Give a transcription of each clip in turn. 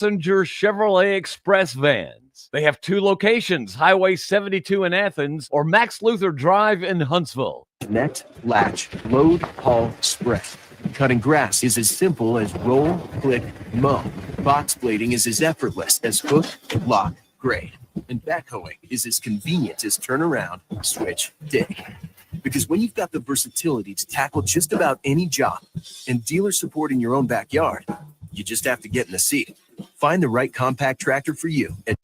Passenger Chevrolet Express vans. They have 2 locations, Highway 72 in Athens or Max Luther Drive in Huntsville. Connect, latch, load, haul, spread. Cutting grass is as simple as roll, click, mow. Box blading is as effortless as hook, lock, grade. And backhoeing is as convenient as turn around, switch, dig. Because when you've got the versatility to tackle just about any job and dealer support in your own backyard, you just have to get in the seat. Find the right compact tractor for you at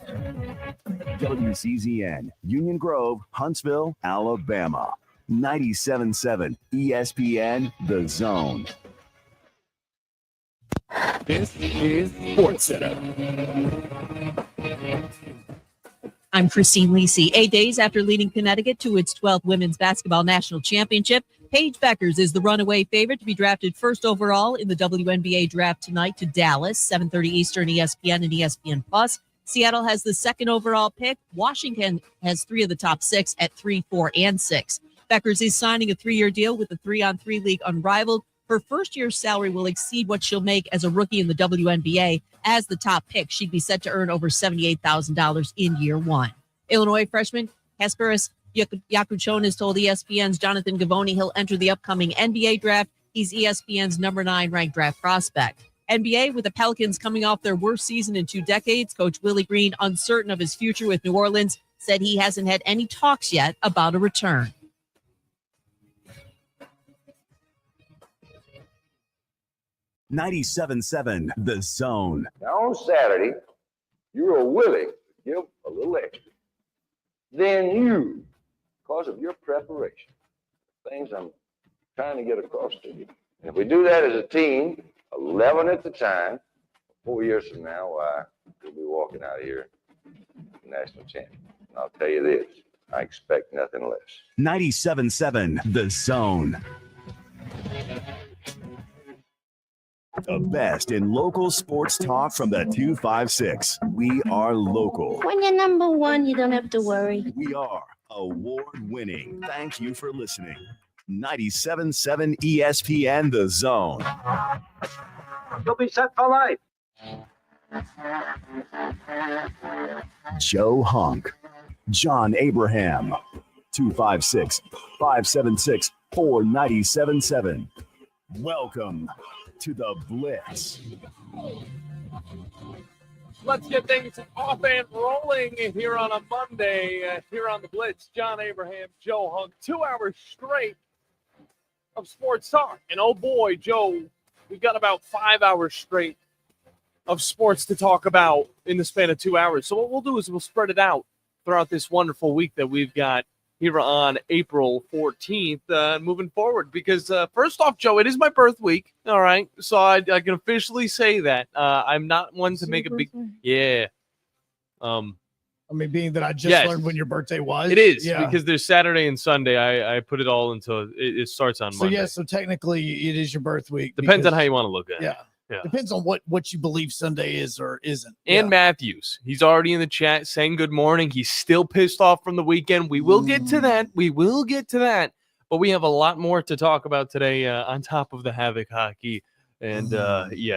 WCZN, Union Grove, Huntsville, Alabama. 97.7 ESPN, The Zone. This is Sports Center. I'm Christine Lisi. 8 days after leading Connecticut to its 12th Women's Basketball National Championship, Paige Beckers is the runaway favorite to be drafted first overall in the WNBA draft tonight to Dallas, 7:30 Eastern, ESPN and ESPN+. Seattle has the second overall pick. Washington has 3 of the top 6 at 3, 4, and 6. Beckers is signing a 3-year deal with the 3-on-3 league Unrivaled. Her first-year salary will exceed what she'll make as a rookie in the WNBA. As the top pick, she'd be set to earn over $78,000 in year 1. Illinois freshman Hesperus Yakuchonis told ESPN's Jonathan Gavoni he'll enter the upcoming NBA draft. He's ESPN's number 9 ranked draft prospect. NBA, with the Pelicans coming off their worst season in 2 decades, Coach Willie Green, uncertain of his future with New Orleans, said he hasn't had any talks yet about a return. 97.7 The Zone. Now on Saturday, you are willing to give a little extra. Then you, because of your preparation, things I'm trying to get across to you. And if we do that as a team, 11 at the time, 4 years from now, we'll be walking out of here national champion. And I'll tell you this, I expect nothing less. 97.7 The Zone. The best in local sports talk from the 256. We are local. When you're number one, you don't have to worry. We are award-winning. Thank you for listening. 97.7 ESPN The Zone. You'll be set for life. Joe Hunk. John Abraham. 256-576-4977. Welcome to the Blitz. Let's get things off and rolling here on a Monday, here on the Blitz. John Abraham, Joe Hunk, 2 hours straight of sports talk. And oh boy, Joe, we've got about 5 hours straight of sports to talk about in the span of 2 hours. So what we'll do is we'll spread it out throughout this wonderful week that we've got here on April 14th, moving forward. Because first off, Joe, it is my birth week. All right. So I can officially say that. I'm not one to make a big... Yeah. I mean, being that I just learned when your birthday was. It is, because there's Saturday and Sunday. I put it all into... It starts on Monday. So technically it is your birth week. Depends on how you want to look at it. Yeah. Depends on what you believe Sunday is or isn't. And Matthews, he's already in the chat saying good morning. He's still pissed off from the weekend. We will get to that. But we have a lot more to talk about today on top of the Havoc hockey. And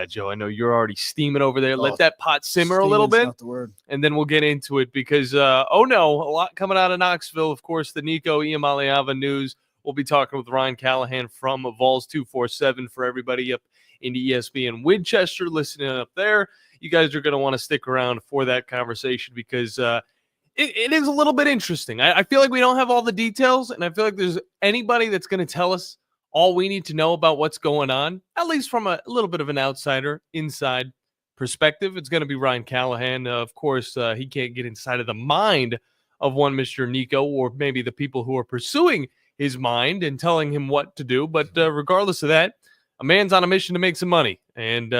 Joe, I know you're already steaming over there. Let that pot simmer a little bit. Not the word. And then we'll get into it because, a lot coming out of Knoxville. Of course, the Nico Iamaleava news. We'll be talking with Ryan Callahan from Vols 247 for everybody up in the ESPN Winchester listening up there. You guys are going to want to stick around for that conversation because it is a little bit interesting. I feel like we don't have all the details, and I feel like there's anybody that's going to tell us all we need to know about what's going on, at least from a little bit of an outsider inside perspective. It's going to be Ryan Callahan. Of course, he can't get inside of the mind of one Mr. Nico or maybe the people who are pursuing his mind and telling him what to do. But regardless of that, a man's on a mission to make some money, and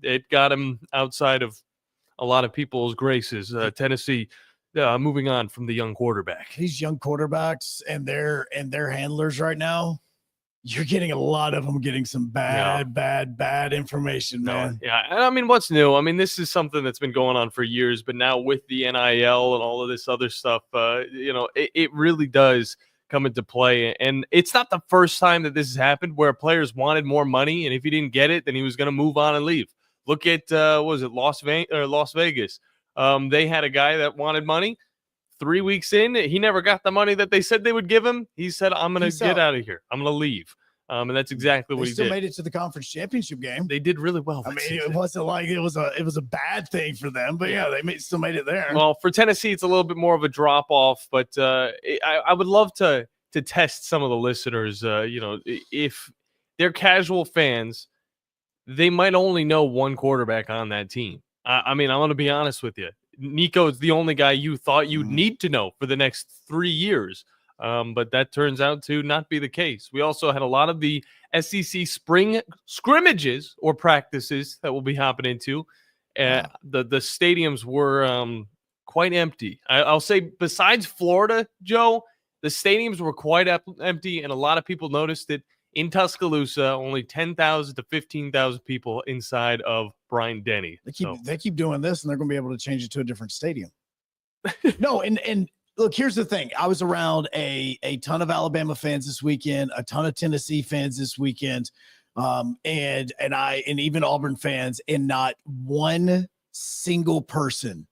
it got him outside of a lot of people's graces. Tennessee moving on from the young quarterback. These young quarterbacks and their handlers right now, you're getting a lot of them getting some bad information, man. Yeah, and I mean, what's new? I mean, this is something that's been going on for years, but now with the NIL and all of this other stuff, it really does come into play. And it's not the first time that this has happened where players wanted more money, and if he didn't get it, then he was going to move on and leave. Look at what was it, Las Vegas? They had a guy that wanted money. 3 weeks in, he never got the money that they said they would give him. He said, "I'm going to get out of here. I'm going to leave." And that's exactly what he still did. made it to the conference championship game. They did really well. I mean, it wasn't like it was a bad thing for them, but yeah, they still made it there. Well, for Tennessee, it's a little bit more of a drop off, but I would love to test some of the listeners. If they're casual fans, they might only know one quarterback on that team. I mean, I'm going to be honest with you. Nico is the only guy you thought you'd need to know for the next 3 years. But that turns out to not be the case. We also had a lot of the SEC spring scrimmages or practices that we'll be hopping into. The stadiums were quite empty. I'll say besides Florida, Joe, the stadiums were quite empty, and a lot of people noticed it. In Tuscaloosa, only 10,000 to 15,000 people inside of Bryant-Denny. They keep doing this, and they're going to be able to change it to a different stadium. No, and look, here's the thing. I was around a ton of Alabama fans this weekend, a ton of Tennessee fans this weekend, and even Auburn fans, and not one single person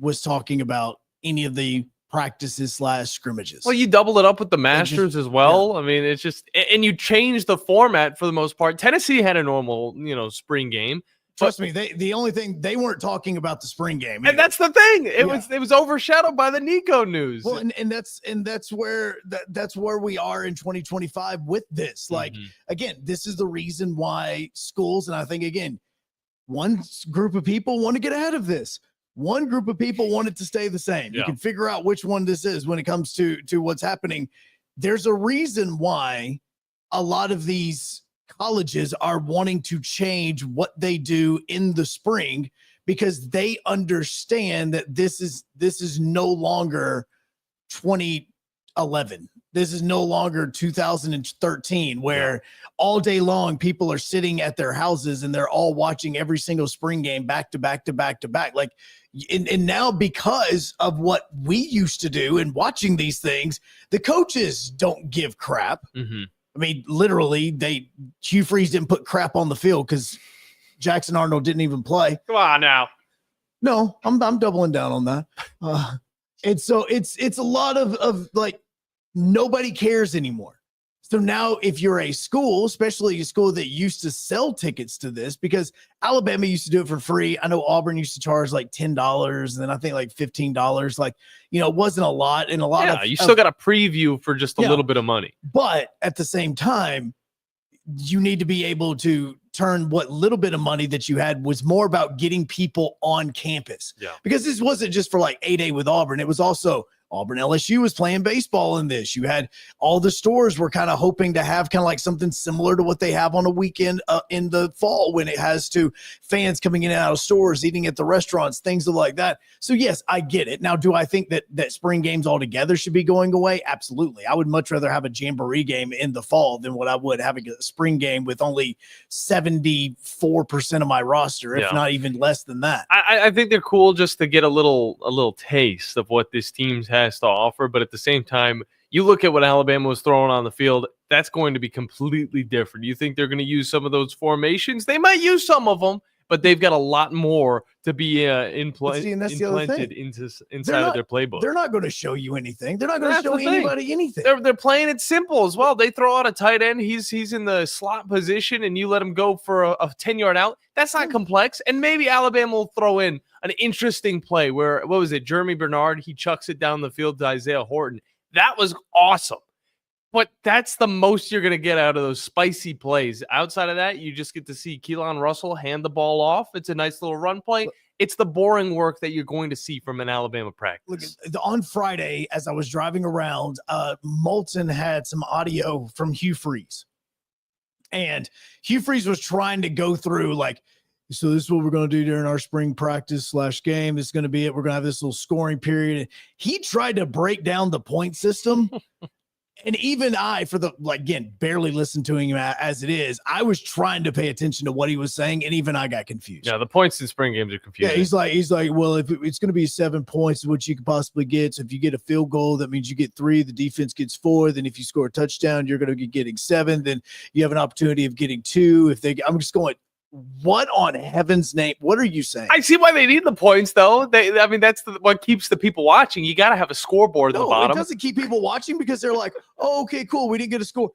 was talking about any of the practices / scrimmages. Well, you double it up with the Masters as well. Yeah. I mean, it's just, and you change the format for the most part. Tennessee had a normal, spring game. Trust me, the only thing they weren't talking about the spring game, anyway. And that's the thing. It was overshadowed by the Nico news. Well, and that's where we are in 2025 with this. Like again, this is the reason why schools, and I think again, one group of people want to get ahead of this. One group of people want it to stay the same. Yeah. You can figure out which one this is when it comes to what's happening. There's a reason why a lot of these colleges are wanting to change what they do in the spring, because they understand that this is no longer 2011. This is no longer 2013, where all day long people are sitting at their houses and they're all watching every single spring game back to back to back to back. Like, and now because of what we used to do and watching these things, the coaches don't give crap. Mm-hmm. I mean, literally, Hugh Freeze didn't put crap on the field because Jackson Arnold didn't even play. Come on now. No, I'm doubling down on that. And so it's a lot of like, nobody cares anymore. So now if you're a school, especially a school that used to sell tickets to this, because Alabama used to do it for free. I know Auburn used to charge like $10 and then I think like $15. Like, it wasn't a lot. And a lot of you still got a preview for just a little bit of money. But at the same time, you need to be able to turn what little bit of money that you had was more about getting people on campus. Yeah. Because this wasn't just for like 8A with Auburn. It was also Auburn LSU was playing baseball in this. You had all the stores were kind of hoping to have kind of like something similar to what they have on a weekend in the fall, when it has to fans coming in and out of stores, eating at the restaurants, things like that. So yes, I get it. Now, do I think that spring games altogether should be going away? Absolutely. I would much rather have a jamboree game in the fall than what I would having a spring game with only 74% of my roster, if not even less than that. I think they're cool just to get a little taste of what this team's has to offer, but at the same time, you look at what Alabama was throwing on the field, that's going to be completely different. You think they're going to use some of those formations? They might use some of them, but they've got a lot more to be implanted inside of their playbook. They're not going to show you anything. They're not going to show anybody anything. They're playing it simple as well. They throw out a tight end. He's in the slot position, and you let him go for a 10-yard out. That's not complex. And maybe Alabama will throw in an interesting play where, what was it, Jeremy Bernard, he chucks it down the field to Isaiah Horton. That was awesome. But that's the most you're going to get out of those spicy plays. Outside of that, you just get to see Keelan Russell hand the ball off. It's a nice little run play. It's the boring work that you're going to see from an Alabama practice. Look, on Friday, as I was driving around, Moulton had some audio from Hugh Freeze. And Hugh Freeze was trying to go through, like, so this is what we're going to do during our spring practice / game. This is going to be it. We're going to have this little scoring period. And he tried to break down the point system. And even I, again, barely listened to him as it is, I was trying to pay attention to what he was saying, and even I got confused. Yeah, the points in spring games are confusing. Yeah, he's like, well, if it's going to be 7 points, what you could possibly get. So if you get a field goal, that means you get 3. The defense gets 4. Then if you score a touchdown, you're going to be getting 7. Then you have an opportunity of getting 2. I'm just going, what on heaven's name? What are you saying? I see why they need the points, though. I mean, that's what keeps the people watching. You got to have a scoreboard at the No, bottom. it doesn't keep people watching because they're like, oh, okay, cool. We didn't get a score.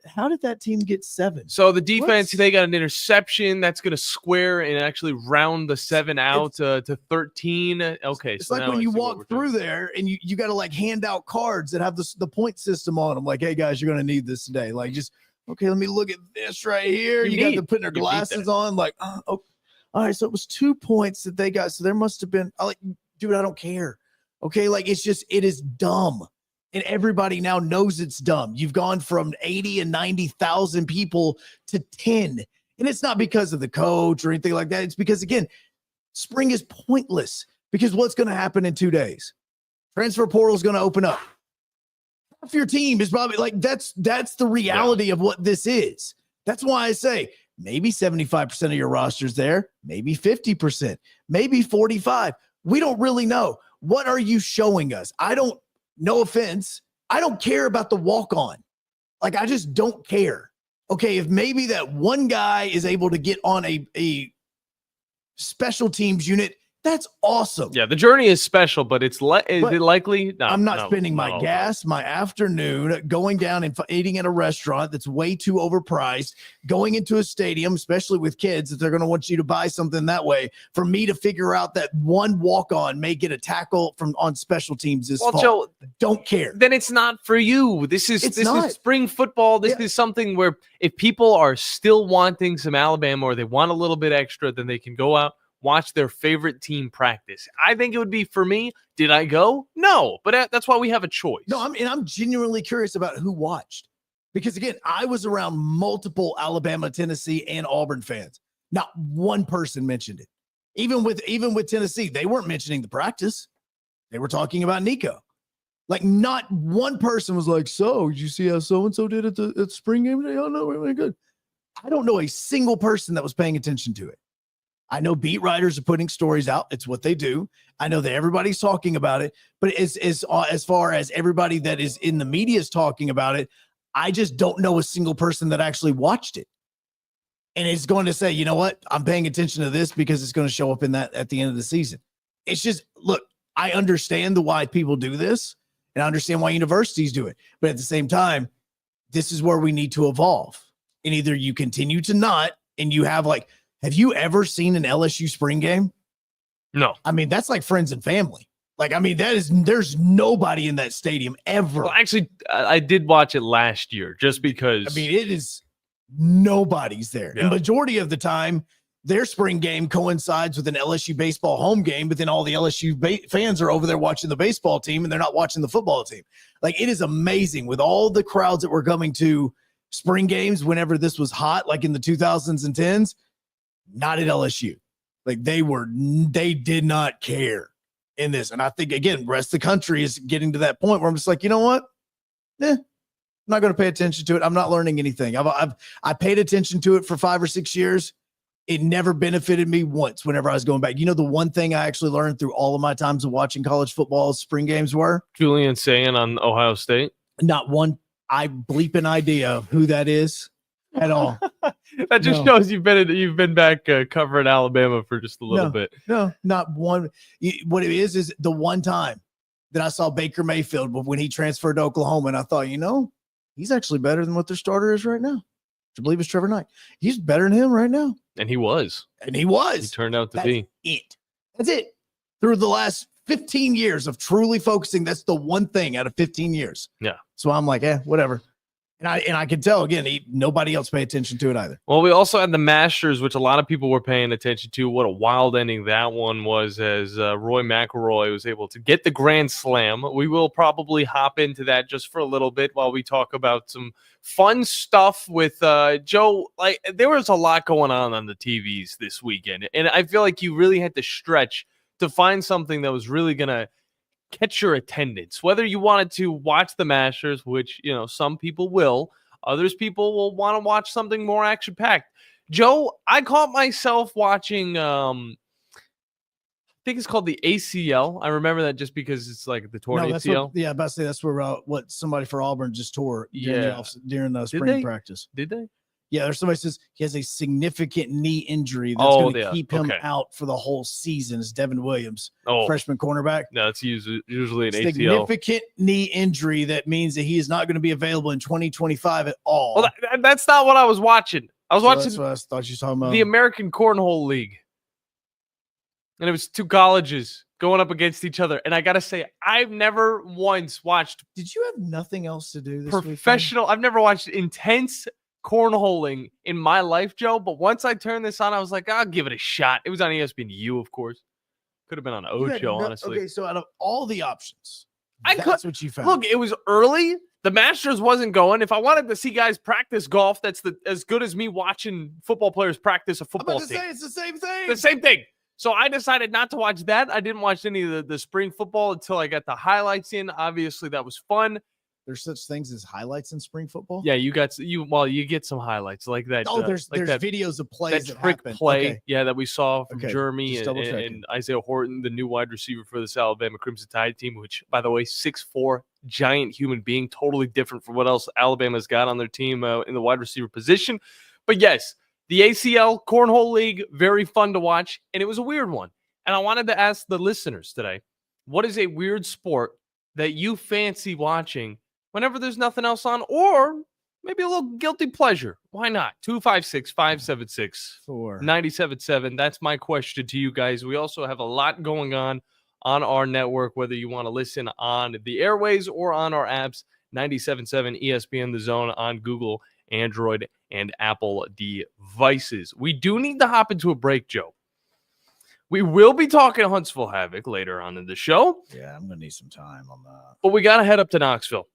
How did that team get 7? So the defense, they got an interception that's going to square and actually round the 7 out to 13. Okay, It's so like now when I you see what walk we're through doing. there and you got to like hand out cards that have the point system on them. Like, hey guys, you're going to need this today. Like, just okay. Let me look at this right here. You got them putting their glasses on. Like, oh, all right. So it was 2 points that they got. So there must have been. Like, dude, I don't care. Okay, like it is dumb. And everybody now knows it's dumb. You've gone from 80 and 90,000 people to 10. And it's not because of the coach or anything like that. It's because, again, spring is pointless because what's going to happen in 2 days? Transfer portal is going to open up. Half your team is probably like, that's the reality of what this is. That's why I say maybe 75% of your roster's there, maybe 50%, maybe 45%. We don't really know. What are you showing us? No offense. I don't care about the walk-on. Like, I just don't care. Okay, if maybe that one guy is able to get on a special teams unit, that's awesome. Yeah, the journey is special, but is it likely? No, I'm not spending my gas, my afternoon going down and eating at a restaurant that's way too overpriced, going into a stadium, especially with kids, that they're going to want you to buy something that way, for me to figure out that one walk-on may get a tackle on special teams this fall. Joe, don't care. Then it's not for you. This is spring football. This is something where if people are still wanting some Alabama or they want a little bit extra, then they can go out, watch their favorite team practice. I think it would be for me. Did I go? No, but that's why we have a choice. No, I'm genuinely curious about who watched, because again, I was around multiple Alabama, Tennessee, and Auburn fans. Not one person mentioned it. Even with Tennessee, they weren't mentioning the practice. They were talking about Nico. Like, not one person was like, so did you see how so-and-so did at the spring game today? Oh no, we're really good. I don't know a single person that was paying attention to it. I know beat writers are putting stories out. It's what they do. I know that everybody's talking about it, but as far as everybody that is in the media is talking about it, I just don't know a single person that actually watched it. And it's going to say, you know what? I'm paying attention to this because it's going to show up in that at the end of the season. It's just, look, I understand why people do this, and I understand why universities do it. But at the same time, this is where we need to evolve. And either you continue to not, and you have like, have you ever seen an LSU spring game? No. I mean, that's like friends and family. Like, I mean, there's nobody in that stadium ever. Well, actually, I did watch it last year just because. I mean, it is nobody's there. Yeah. And majority of the time, their spring game coincides with an LSU baseball home game, but then all the LSU fans are over there watching the baseball team and they're not watching the football team. Like, it is amazing with all the crowds that were coming to spring games whenever this was hot, like in the 2000s and 10s. Not at LSU. Like, they did not care in this. And I think, again, the rest of the country is getting to that point where I'm just like, you know what? I'm not going to pay attention to it. I'm not learning anything. I paid attention to it for 5 or 6 years. It never benefited me once whenever I was going back. You know, the one thing I actually learned through all of my times of watching college football spring games were? Julian saying on Ohio State. Not one bleeping idea of who that is at all. That just shows you've been back covering Alabama for just a little bit. No, not one. What it is the one time that I saw Baker Mayfield when he transferred to Oklahoma, and I thought, you know, he's actually better than what their starter is right now. I believe it's Trevor Knight. He's better than him right now. And he was. He turned out to be. That's it. Through the last 15 years of truly focusing, that's the one thing out of 15 years. Yeah. So I'm like, whatever. And I can tell, again, nobody else paid attention to it either. Well, we also had the Masters, which a lot of people were paying attention to. What a wild ending that one was, as Roy McIlroy was able to get the Grand Slam. We will probably hop into that just for a little bit while we talk about some fun stuff with Joe. Like, there was a lot going on the TVs this weekend, and I feel like you really had to stretch to find something that was really going to catch your attendance, whether you wanted to watch the Masters, which, you know, some people will, others people will want to watch something more action-packed. Joe, I caught myself watching, I think it's called the ACL. I remember that just because it's like the torn ACL. I'm about to say that's where what somebody for Auburn just tore during the spring practice. Did they? Yeah, there's somebody says he has a significant knee injury that's going to keep him Okay. out for the whole season. Is Devin Williams, Oh, freshman cornerback. no, it's usually an ACL. Significant knee injury that means that he is not going to be available in 2025 at all. Well, that's not what I was watching. I was So watching that's what I thought you were talking about. the American Cornhole League. And it was two colleges going up against each other. And I got to say, I've never once watched Did you have nothing else to do this professional. I've never watched intense cornholing in my life, Joe. But once I turned this on, I was like, I'll give it a shot. It was on ESPNU, of course. Could have been on Ocho, honestly. Okay, so out of all the options, That's what you found. Look, it was early. The Masters wasn't going. If I wanted to see guys practice golf, that's as good as me watching football players practice a football team. It's the same thing. The same thing. So I decided not to watch that. I didn't watch any of the spring football until I got the highlights in. Obviously, that was fun. There's such things as highlights in spring football. Yeah, you get some highlights like that. Oh, there's that, videos of plays that trick happen. play. Okay. Yeah, that we saw from Okay, Jeremy just and Isaiah Horton, the new wide receiver for this Alabama Crimson Tide team, which, by the way, 6'4", giant human being, totally different from what else Alabama's got on their team in the wide receiver position. But yes, the ACL Cornhole League, very fun to watch, and it was a weird one. And I wanted to ask the listeners today, what is a weird sport that you fancy watching whenever there's nothing else on, or maybe a little guilty pleasure? Why not? 256-576-9777. That's my question to you guys. We also have a lot going on our network, whether you want to listen on the airways or on our apps, 97.7 ESPN The Zone on Google, Android, and Apple devices. We do need to hop into a break, Joe. We will be talking Huntsville Havoc later on in the show. Yeah, I'm going to need some time on that. But we got to head up to Knoxville.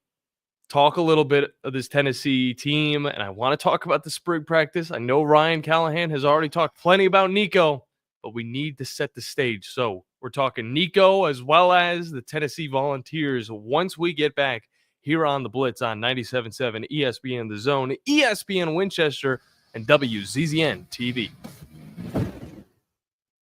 Talk a little bit of this Tennessee team, and I want to talk about the spring practice. I know Ryan Callahan has already talked plenty about Nico, but we need to set the stage. So we're talking Nico as well as the Tennessee Volunteers once we get back here on the Blitz on 97.7 ESPN The Zone, ESPN Winchester, and WZZN TV.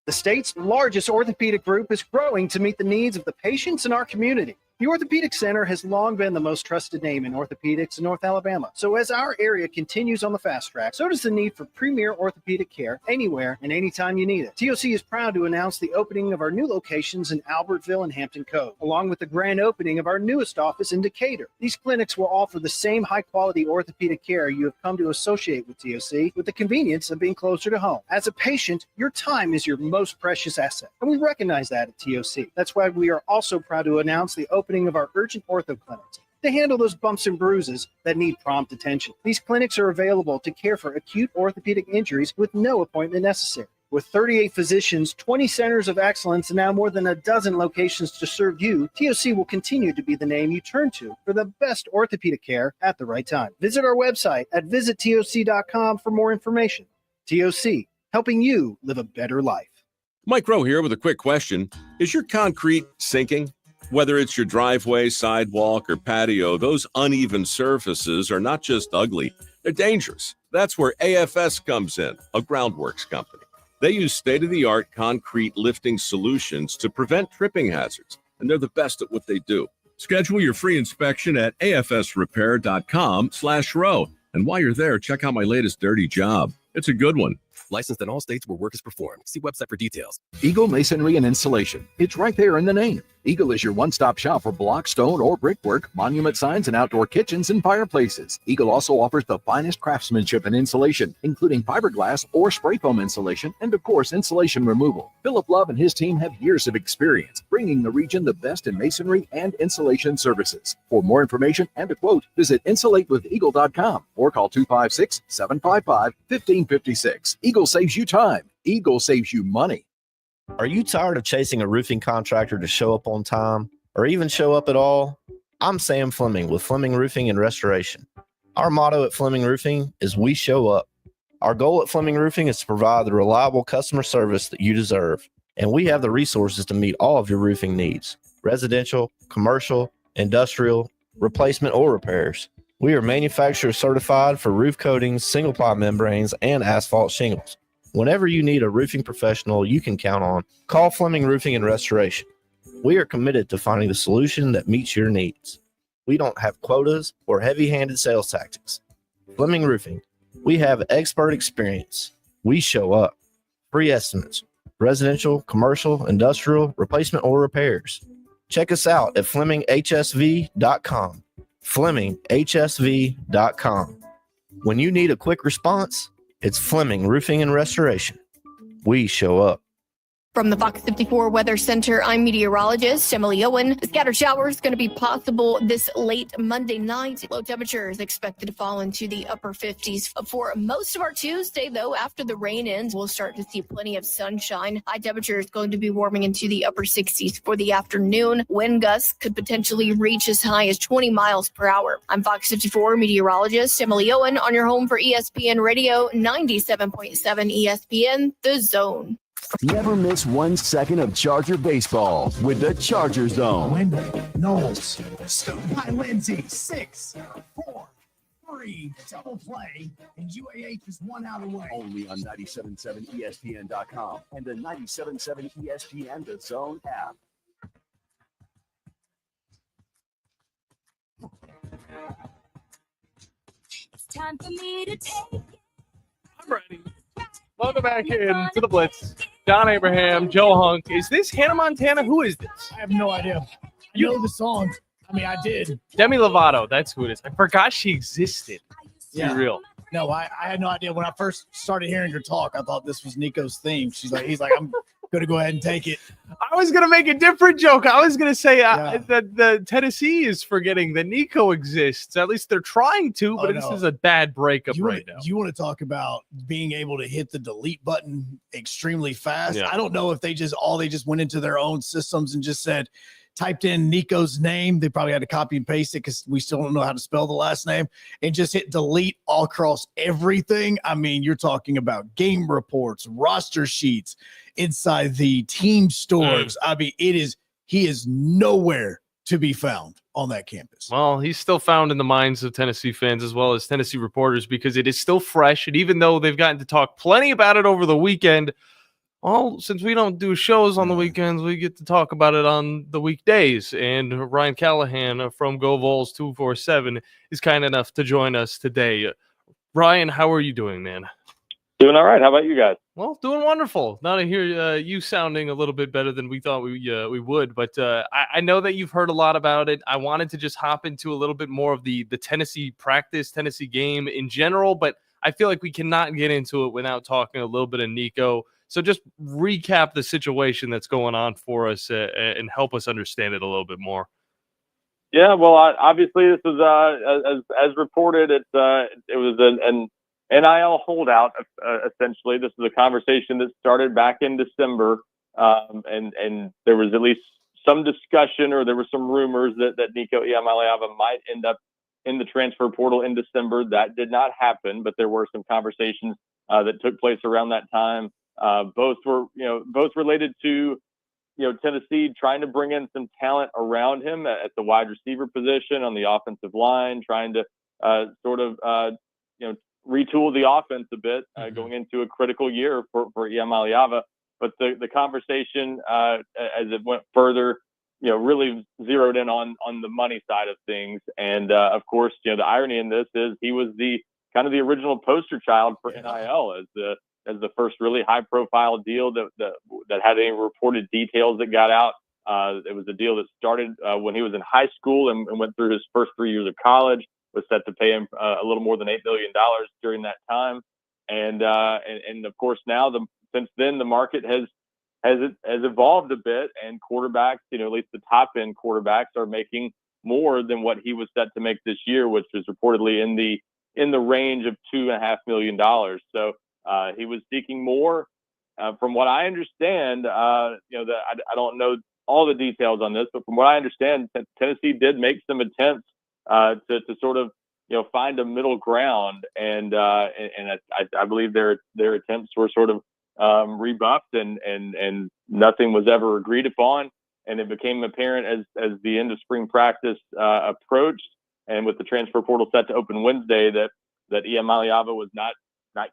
The state's largest orthopedic group is growing to meet the needs of the patients in our community. The Orthopedic Center has long been the most trusted name in orthopedics in North Alabama. So as our area continues on the fast track, so does the need for premier orthopedic care anywhere and anytime you need it. TOC is proud to announce the opening of our new locations in Albertville and Hampton Cove, along with the grand opening of our newest office in Decatur. These clinics will offer the same high-quality orthopedic care you have come to associate with TOC, with the convenience of being closer to home. As a patient, your time is your most precious asset, and we recognize that at TOC. That's why we are also proud to announce the opening of our urgent ortho clinics to handle those bumps and bruises that need prompt attention. These clinics are available to care for acute orthopedic injuries with no appointment necessary. With 38 physicians, 20 centers of excellence, and now more than a dozen locations to serve you, TOC will continue to be the name you turn to for the best orthopedic care at the right time. Visit our website at visittoc.com for more information. TOC, helping you live a better life. Mike Rowe here with a quick question. Is your concrete sinking? Whether it's your driveway, sidewalk, or patio, those uneven surfaces are not just ugly, they're dangerous. That's where AFS comes in, a groundworks company. They use state-of-the-art concrete lifting solutions to prevent tripping hazards, and they're the best at what they do. Schedule your free inspection at afsrepair.com/row. And while you're there, check out my latest dirty job. It's a good one. Licensed in all states where work is performed. See website for details. Eagle Masonry and Insulation. It's right there in the name. Eagle is your one-stop shop for block, stone, or brickwork, monument signs, and outdoor kitchens and fireplaces. Eagle also offers the finest craftsmanship and insulation, including fiberglass or spray foam insulation, and of course, insulation removal. Philip Love and his team have years of experience, bringing the region the best in masonry and insulation services. For more information and a quote, visit insulatewitheagle.com or call 256-755-1556. Eagle saves you time. Eagle saves you money. Are you tired of chasing a roofing contractor to show up on time or even show up at all? I'm Sam Fleming with Fleming Roofing and Restoration. Our motto at Fleming Roofing is we show up. Our goal at Fleming Roofing is to provide the reliable customer service that you deserve, and we have the resources to meet all of your roofing needs: residential, commercial, industrial, replacement, or repairs. We are manufacturer certified for roof coatings, single-ply membranes, and asphalt shingles. Whenever you need a roofing professional you can count on, call Fleming Roofing and Restoration. We are committed to finding the solution that meets your needs. We don't have quotas or heavy-handed sales tactics. Fleming Roofing, We have expert experience. We show up. Free estimates, residential, commercial, industrial, replacement, or repairs. Check us out at FlemingHSV.com. FlemingHSV.com. When you need a quick response, it's Fleming Roofing and Restoration. We show up. From the Fox 54 Weather Center, I'm meteorologist Emily Owen. The scattered showers going to be possible this late Monday night. Low temperatures expected to fall into the upper 50s for most of our Tuesday, though. After the rain ends, we'll start to see plenty of sunshine. High temperatures going to be warming into the upper 60s for the afternoon. Wind gusts could potentially reach as high as 20 miles per hour. I'm Fox 54 meteorologist Emily Owen on your home for ESPN Radio 97.7 ESPN, The Zone. Never miss 1 second of Charger baseball with the Charger Zone. Windbreak, Knowles, stood by Lindsay, 6, 4, 3, double play, and UAH is 1 out away. Only on 97.7 ESPN.com and the 97.7 ESPN The Zone app. It's time for me to take it. I'm ready. Welcome back in to the Blitz. John Abraham, Joe Hunk. Is this Hannah Montana? Who is this? I have no idea. I know the song. I mean, I did. Demi Lovato. That's who it is. I forgot she existed. Yeah. Be real. No, I had no idea. When I first started hearing her talk, I thought this was Nico's theme. He's like, I'm going to go ahead and take it. I was going to make a different joke. I was going to say that the Tennessee is forgetting that Nico exists. At least they're trying to, but this is a bad breakup right now. You want to talk about being able to hit the delete button extremely fast? Yeah. I don't know if they just went into their own systems and just typed in Nico's name. They probably had to copy and paste it because we still don't know how to spell the last name, and just hit delete all across everything. I mean, you're talking about game reports, roster sheets, inside the team stores. I mean, he is nowhere to be found on that campus. Well, he's still found in the minds of Tennessee fans as well as Tennessee reporters because it is still fresh. And even though they've gotten to talk plenty about it over the weekend, well, since we don't do shows on the weekends, we get to talk about it on the weekdays. And Ryan Callahan from Go Vols 247 is kind enough to join us today. Ryan, how are you doing, man? Doing all right. How about you guys? Well, doing wonderful. Now to hear you sounding a little bit better than we thought we would, but I know that you've heard a lot about it. I wanted to just hop into a little bit more of the Tennessee practice, Tennessee game in general, but I feel like we cannot get into it without talking a little bit of Nico. So just recap the situation that's going on for us and help us understand it a little bit more. Yeah, well, obviously this was as reported. It was an NIL holdout, essentially. This is a conversation that started back in December, and there was at least some discussion, or there were some rumors that Nico Iamaleava might end up in the transfer portal in December. That did not happen, but there were some conversations that took place around that time. Both related to Tennessee trying to bring in some talent around him at the wide receiver position, on the offensive line, trying to retool the offense a bit going into a critical year for Iamaleava. But the conversation as it went further, really zeroed in on the money side of things. And of course, the irony in this is he was the kind of the original poster child for NIL as the first really high profile deal that had any reported details that got out. It was a deal that started when he was in high school and went through his first 3 years of college. Was set to pay him a little more than $8 million during that time, and of course now since then the market has evolved a bit, and quarterbacks, at least the top end quarterbacks, are making more than what he was set to make this year, which was reportedly in the range of $2.5 million. So he was seeking more. From what I understand, I don't know all the details on this, but from what I understand, Tennessee did make some attempts to sort of find a middle ground, and I believe their attempts were sort of rebuffed, and nothing was ever agreed upon. And it became apparent as the end of spring practice approached, and with the transfer portal set to open Wednesday, that Iamaleava was not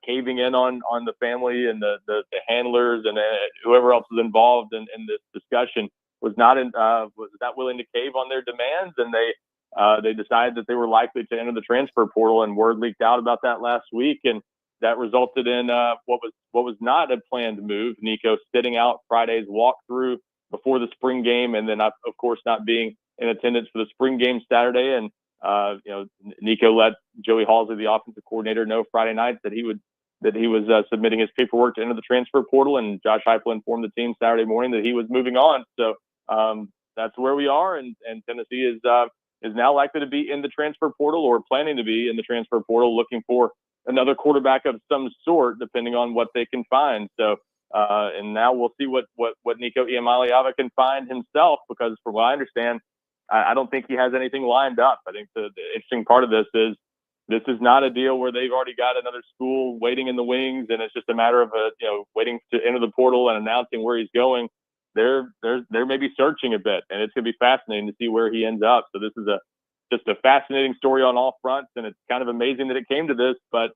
caving in on the family and the handlers and whoever else was involved in this discussion was not willing to cave on their demands, and they they decided that they were likely to enter the transfer portal, and word leaked out about that last week, and that resulted in what was not a planned move. Nico sitting out Friday's walkthrough before the spring game, and then of course not being in attendance for the spring game Saturday. And Nico let Joey Halsey, the offensive coordinator, know Friday night that he was submitting his paperwork to enter the transfer portal, and Josh Heupel informed the team Saturday morning that he was moving on. So that's where we are, and Tennessee is now likely to be in the transfer portal, or planning to be in the transfer portal, looking for another quarterback of some sort, depending on what they can find. So, and now we'll see what Nico Iamaleava can find himself, because from what I understand, I don't think he has anything lined up. I think the interesting part of this is not a deal where they've already got another school waiting in the wings, and it's just a matter of waiting to enter the portal and announcing where he's going. They're maybe searching a bit, and it's going to be fascinating to see where he ends up. So this is just a fascinating story on all fronts, and it's kind of amazing that it came to this. But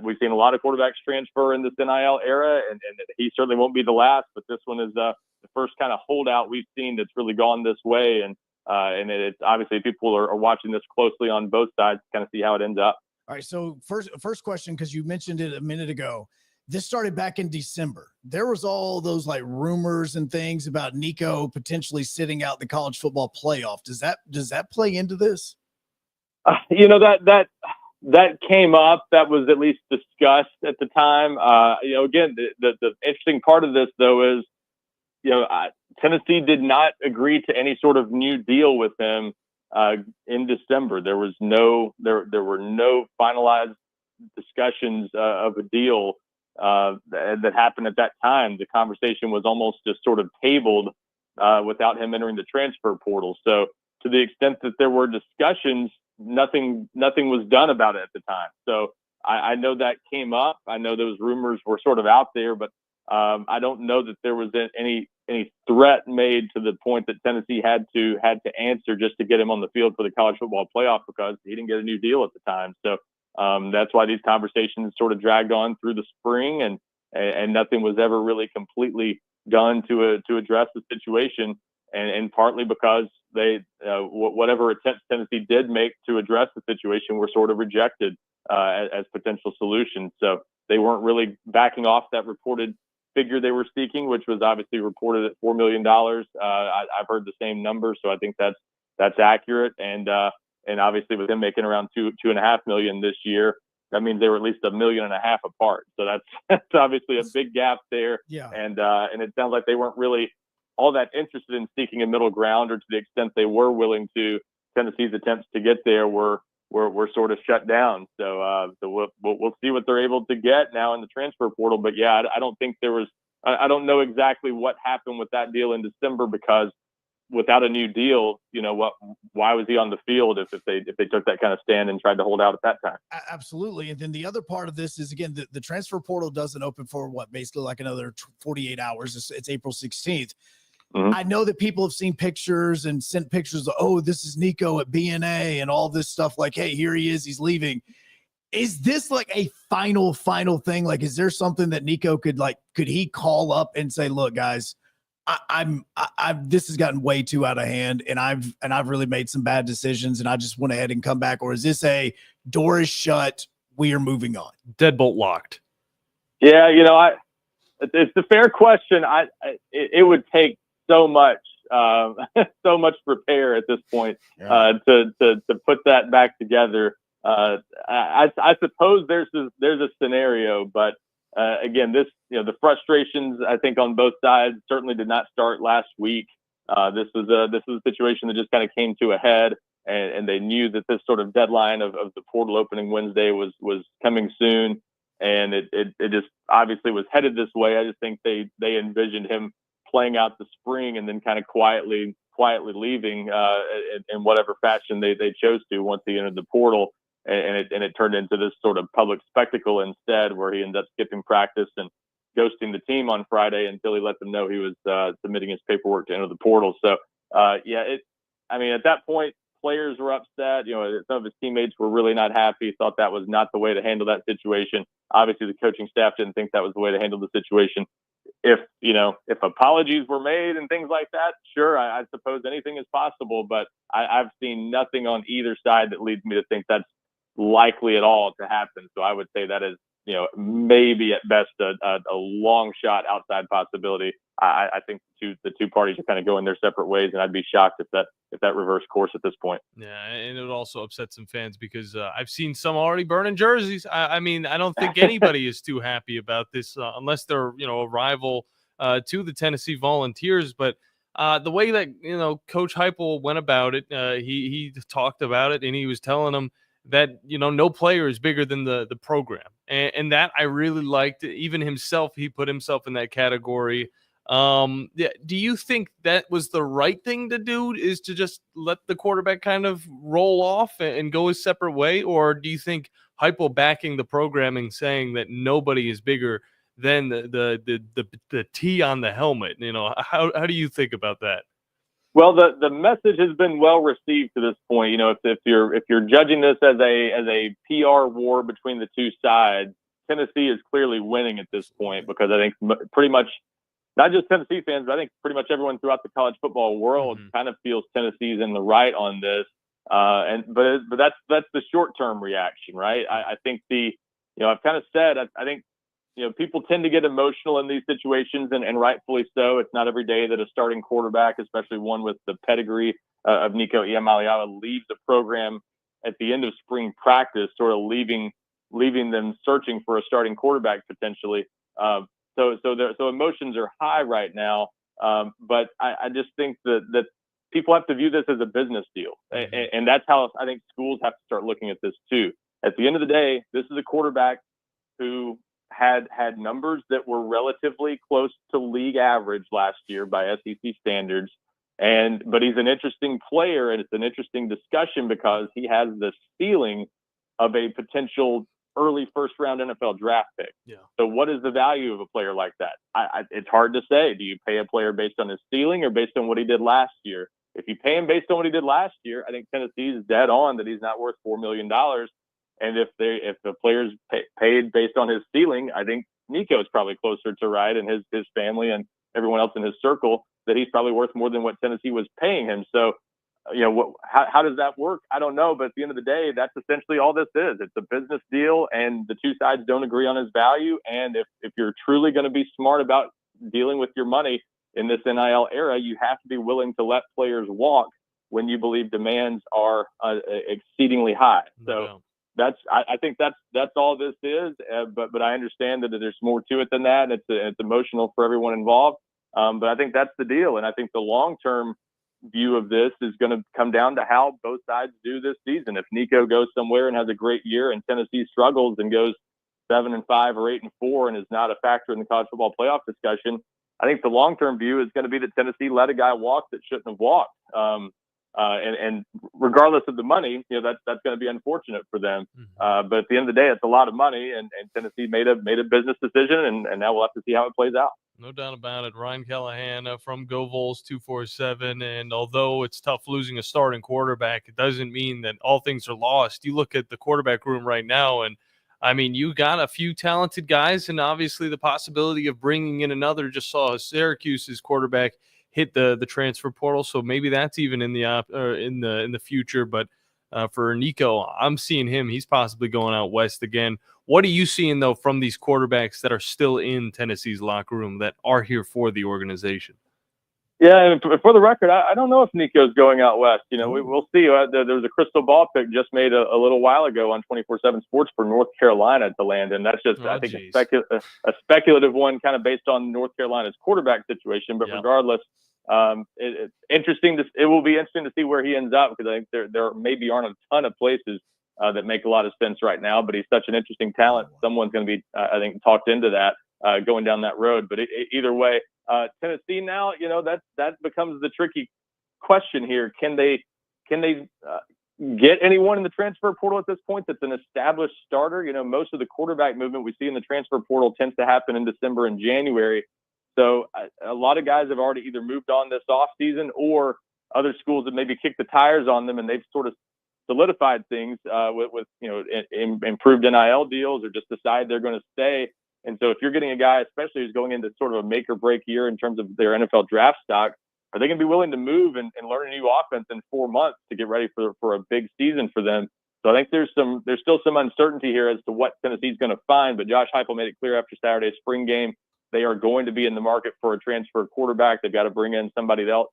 we've seen a lot of quarterbacks transfer in this NIL era, and he certainly won't be the last. But this one is the first kind of holdout we've seen that's really gone this way, and it's obviously people are watching this closely on both sides to kind of see how it ends up. All right, so first question, because you mentioned it a minute ago. This started back in December. There was all those like rumors and things about Nico potentially sitting out the college football playoff. Does that play into this? That came up. That was at least discussed at the time. Again, the interesting part of this though is, Tennessee did not agree to any sort of new deal with him in December. There were no finalized discussions of a deal that happened at that time. The conversation was almost just sort of tabled without him entering the transfer portal. So to the extent that there were discussions, nothing was done about it at the time. So I know that came up. I know those rumors were sort of out there, but I don't know that there was any threat made to the point that Tennessee had to answer just to get him on the field for the college football playoff, because he didn't get a new deal at the time. So that's why these conversations sort of dragged on through the spring, and nothing was ever really completely done to address the situation, and partly because they whatever attempts Tennessee did make to address the situation were sort of rejected as potential solutions. So they weren't really backing off that reported figure they were seeking, which was obviously reported at $4 million. I've heard the same number, so I think that's accurate. And obviously with him making around $2.5 million this year, that means they were at least $1.5 million apart. So that's obviously a big gap there. Yeah. And it sounds like they weren't really all that interested in seeking a middle ground, or to the extent they were willing to. Tennessee's attempts to get there were sort of shut down. So we'll see what they're able to get now in the transfer portal. But yeah, I don't think there was. I don't know exactly what happened with that deal in December, because without a new deal, why was he on the field if they took that kind of stand and tried to hold out at that time? Absolutely. And then the other part of this is, again, the transfer portal doesn't open for basically like another 48 hours. It's April 16th. Mm-hmm. I know that people have seen pictures and sent pictures of, oh, this is Nico at BNA and all this stuff, like, hey, here he is, he's leaving. Is this like a final thing? Like, is there something that Nico could he call up and say, look, guys, this has gotten way too out of hand, and I've really made some bad decisions, and I just went ahead and come back? Or is this a door is shut, we are moving on? Deadbolt locked. Yeah, it's a fair question. It would take so much repair at this point to put that back together. I suppose there's a scenario, but again, the frustrations I think on both sides certainly did not start last week. This was a situation that just kind of came to a head, and they knew that this sort of deadline of the portal opening Wednesday was coming soon, and it just obviously was headed this way. I just think they envisioned him playing out the spring and then kind of quietly leaving in whatever fashion they chose to once he entered the portal, and it turned into this sort of public spectacle instead, where he ended up skipping practice and ghosting the team on Friday until he let them know he was submitting his paperwork to enter the portal. So at that point, players were upset. Some of his teammates were really not happy, thought that was not the way to handle that situation. Obviously, the coaching staff didn't think that was the way to handle the situation. if apologies were made and things like that, sure, I suppose anything is possible. But I've seen nothing on either side that leads me to think that's likely at all to happen. So I would say that is, maybe at best a long shot outside possibility. I think the two parties are kind of going their separate ways, and I'd be shocked if that reversed course at this point. Yeah, and it would also upset some fans because I've seen some already burning jerseys. I mean, I don't think anybody is too happy about this unless they're a rival to the Tennessee Volunteers. But the way that Coach Heupel went about it, he talked about it, and he was telling them that no player is bigger than the program, and that I really liked. Even himself, he put himself in that category. Do you think that was the right thing to do, is to just let the quarterback kind of roll off and go his separate way? Or do you think Heupel backing the programming, saying that nobody is bigger than the T on the helmet? How do you think about that? Well, the message has been well received to this point. If you're judging this as a PR war between the two sides, Tennessee is clearly winning at this point, because I think pretty much not just Tennessee fans, but I think pretty much everyone throughout the college football world kind of feels Tennessee's in the right on this. But that's the short term reaction, right? I think I've kind of said I think people tend to get emotional in these situations, and rightfully so. It's not every day that a starting quarterback, especially one with the pedigree of Nico Iamaleava, leaves the program at the end of spring practice, sort of leaving them searching for a starting quarterback potentially. So emotions are high right now. But I just think that people have to view this as a business deal, and that's how I think schools have to start looking at this too. At the end of the day, this is a quarterback who had numbers that were relatively close to league average last year by SEC standards. But he's an interesting player, and it's an interesting discussion because he has the ceiling of a potential early first round NFL draft pick. Yeah. So what is the value of a player like that? It's hard to say. Do you pay a player based on his ceiling or based on what he did last year? If you pay him based on what he did last year, I think Tennessee is dead on that he's not worth $4 million. And if the player's paid based on his ceiling, I think Nico is probably closer to right, and his family and everyone else in his circle, that he's probably worth more than what Tennessee was paying him. So, how does that work? I don't know. But at the end of the day, that's essentially all this is. It's a business deal, and the two sides don't agree on his value. And if you're truly going to be smart about dealing with your money in this NIL era, you have to be willing to let players walk when you believe demands are exceedingly high. So. I think that's all this is, but I understand that there's more to it than that. And it's emotional for everyone involved, but I think that's the deal. And I think the long-term view of this is going to come down to how both sides do this season. If Nico goes somewhere and has a great year, and Tennessee struggles and goes 7-5 or 8-4 and is not a factor in the college football playoff discussion, I think the long-term view is going to be that Tennessee let a guy walk that shouldn't have walked. And regardless of the money, that's going to be unfortunate for them. But at the end of the day, it's a lot of money, and Tennessee made a business decision, and now we'll have to see how it plays out. No doubt about it. Ryan Callahan from Go Vols 247. And although it's tough losing a starting quarterback, it doesn't mean that all things are lost. You look at the quarterback room right now, and I mean, you got a few talented guys, and obviously the possibility of bringing in another. Just saw Syracuse's quarterback hit the transfer portal, so maybe that's even in the future. But for Nico, I'm seeing him. He's possibly going out west again. What are you seeing though from these quarterbacks that are still in Tennessee's locker room that are here for the organization? Yeah, and for the record, I don't know if Nico's going out west. We'll see. There was a crystal ball pick just made a little while ago on 24/7 Sports for North Carolina to land, and that's just I think a speculative one, kind of based on North Carolina's quarterback situation. But regardless, it's interesting. It will be interesting to see where he ends up, because I think there maybe aren't a ton of places that make a lot of sense right now. But he's such an interesting talent. Someone's going to be, I think, talked into that going down that road. But either way. Tennessee now, that becomes the tricky question here. Can they get anyone in the transfer portal at this point that's an established starter? Most of the quarterback movement we see in the transfer portal tends to happen in December and January. So a lot of guys have already either moved on this offseason, or other schools have maybe kicked the tires on them, and they've sort of solidified things with improved NIL deals, or just decide they're going to stay. And so if you're getting a guy, especially who's going into sort of a make or break year in terms of their NFL draft stock, are they going to be willing to move and learn a new offense in 4 months to get ready for a big season for them? So I think there's still some uncertainty here as to what Tennessee's going to find. But Josh Heupel made it clear after Saturday's spring game they are going to be in the market for a transfer quarterback. They've got to bring in somebody else.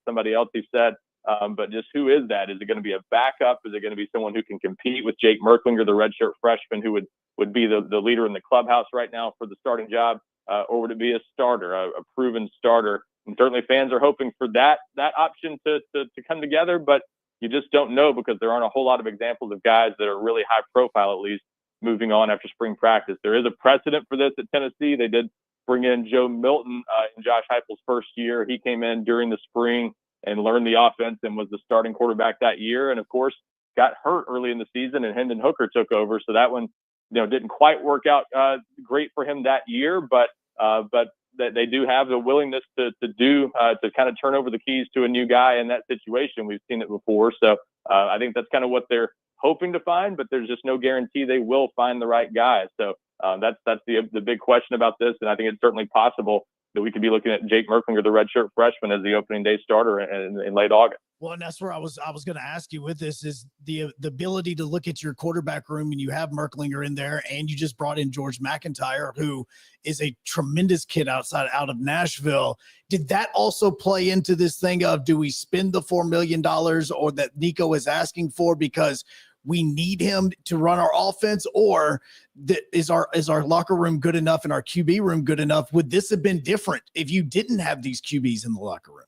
He said. But just who is that? Is it going to be a backup? Is it going to be someone who can compete with Jake Merklinger, the redshirt freshman, who would be the leader in the clubhouse right now for the starting job? Or would it be a starter, a proven starter? And certainly fans are hoping for that option to come together, but you just don't know because there aren't a whole lot of examples of guys that are really high profile, at least, moving on after spring practice. There is a precedent for this at Tennessee. They did bring in Joe Milton in Josh Heupel's first year. He came in during the spring and learned the offense and was the starting quarterback that year. And of course, got hurt early in the season and Hendon Hooker took over. So that one, didn't quite work out great for him that year, but that they do have the willingness to kind of turn over the keys to a new guy in that situation. We've seen it before. So I think that's kind of what they're hoping to find, but there's just no guarantee they will find the right guy. So that's the big question about this. And I think it's certainly possible that we could be looking at Jake Merklinger, the redshirt freshman, as the opening day starter in late August. Well, and that's where I was going to ask you with this is the ability to look at your quarterback room, and you have Merklinger in there, and you just brought in George McIntyre, who is a tremendous kid out of Nashville. Did that also play into this thing of, do we spend the $4 million or that Nico is asking for because we need him to run our offense, or is our locker room good enough and our QB room good enough? Would this have been different if you didn't have these QBs in the locker room?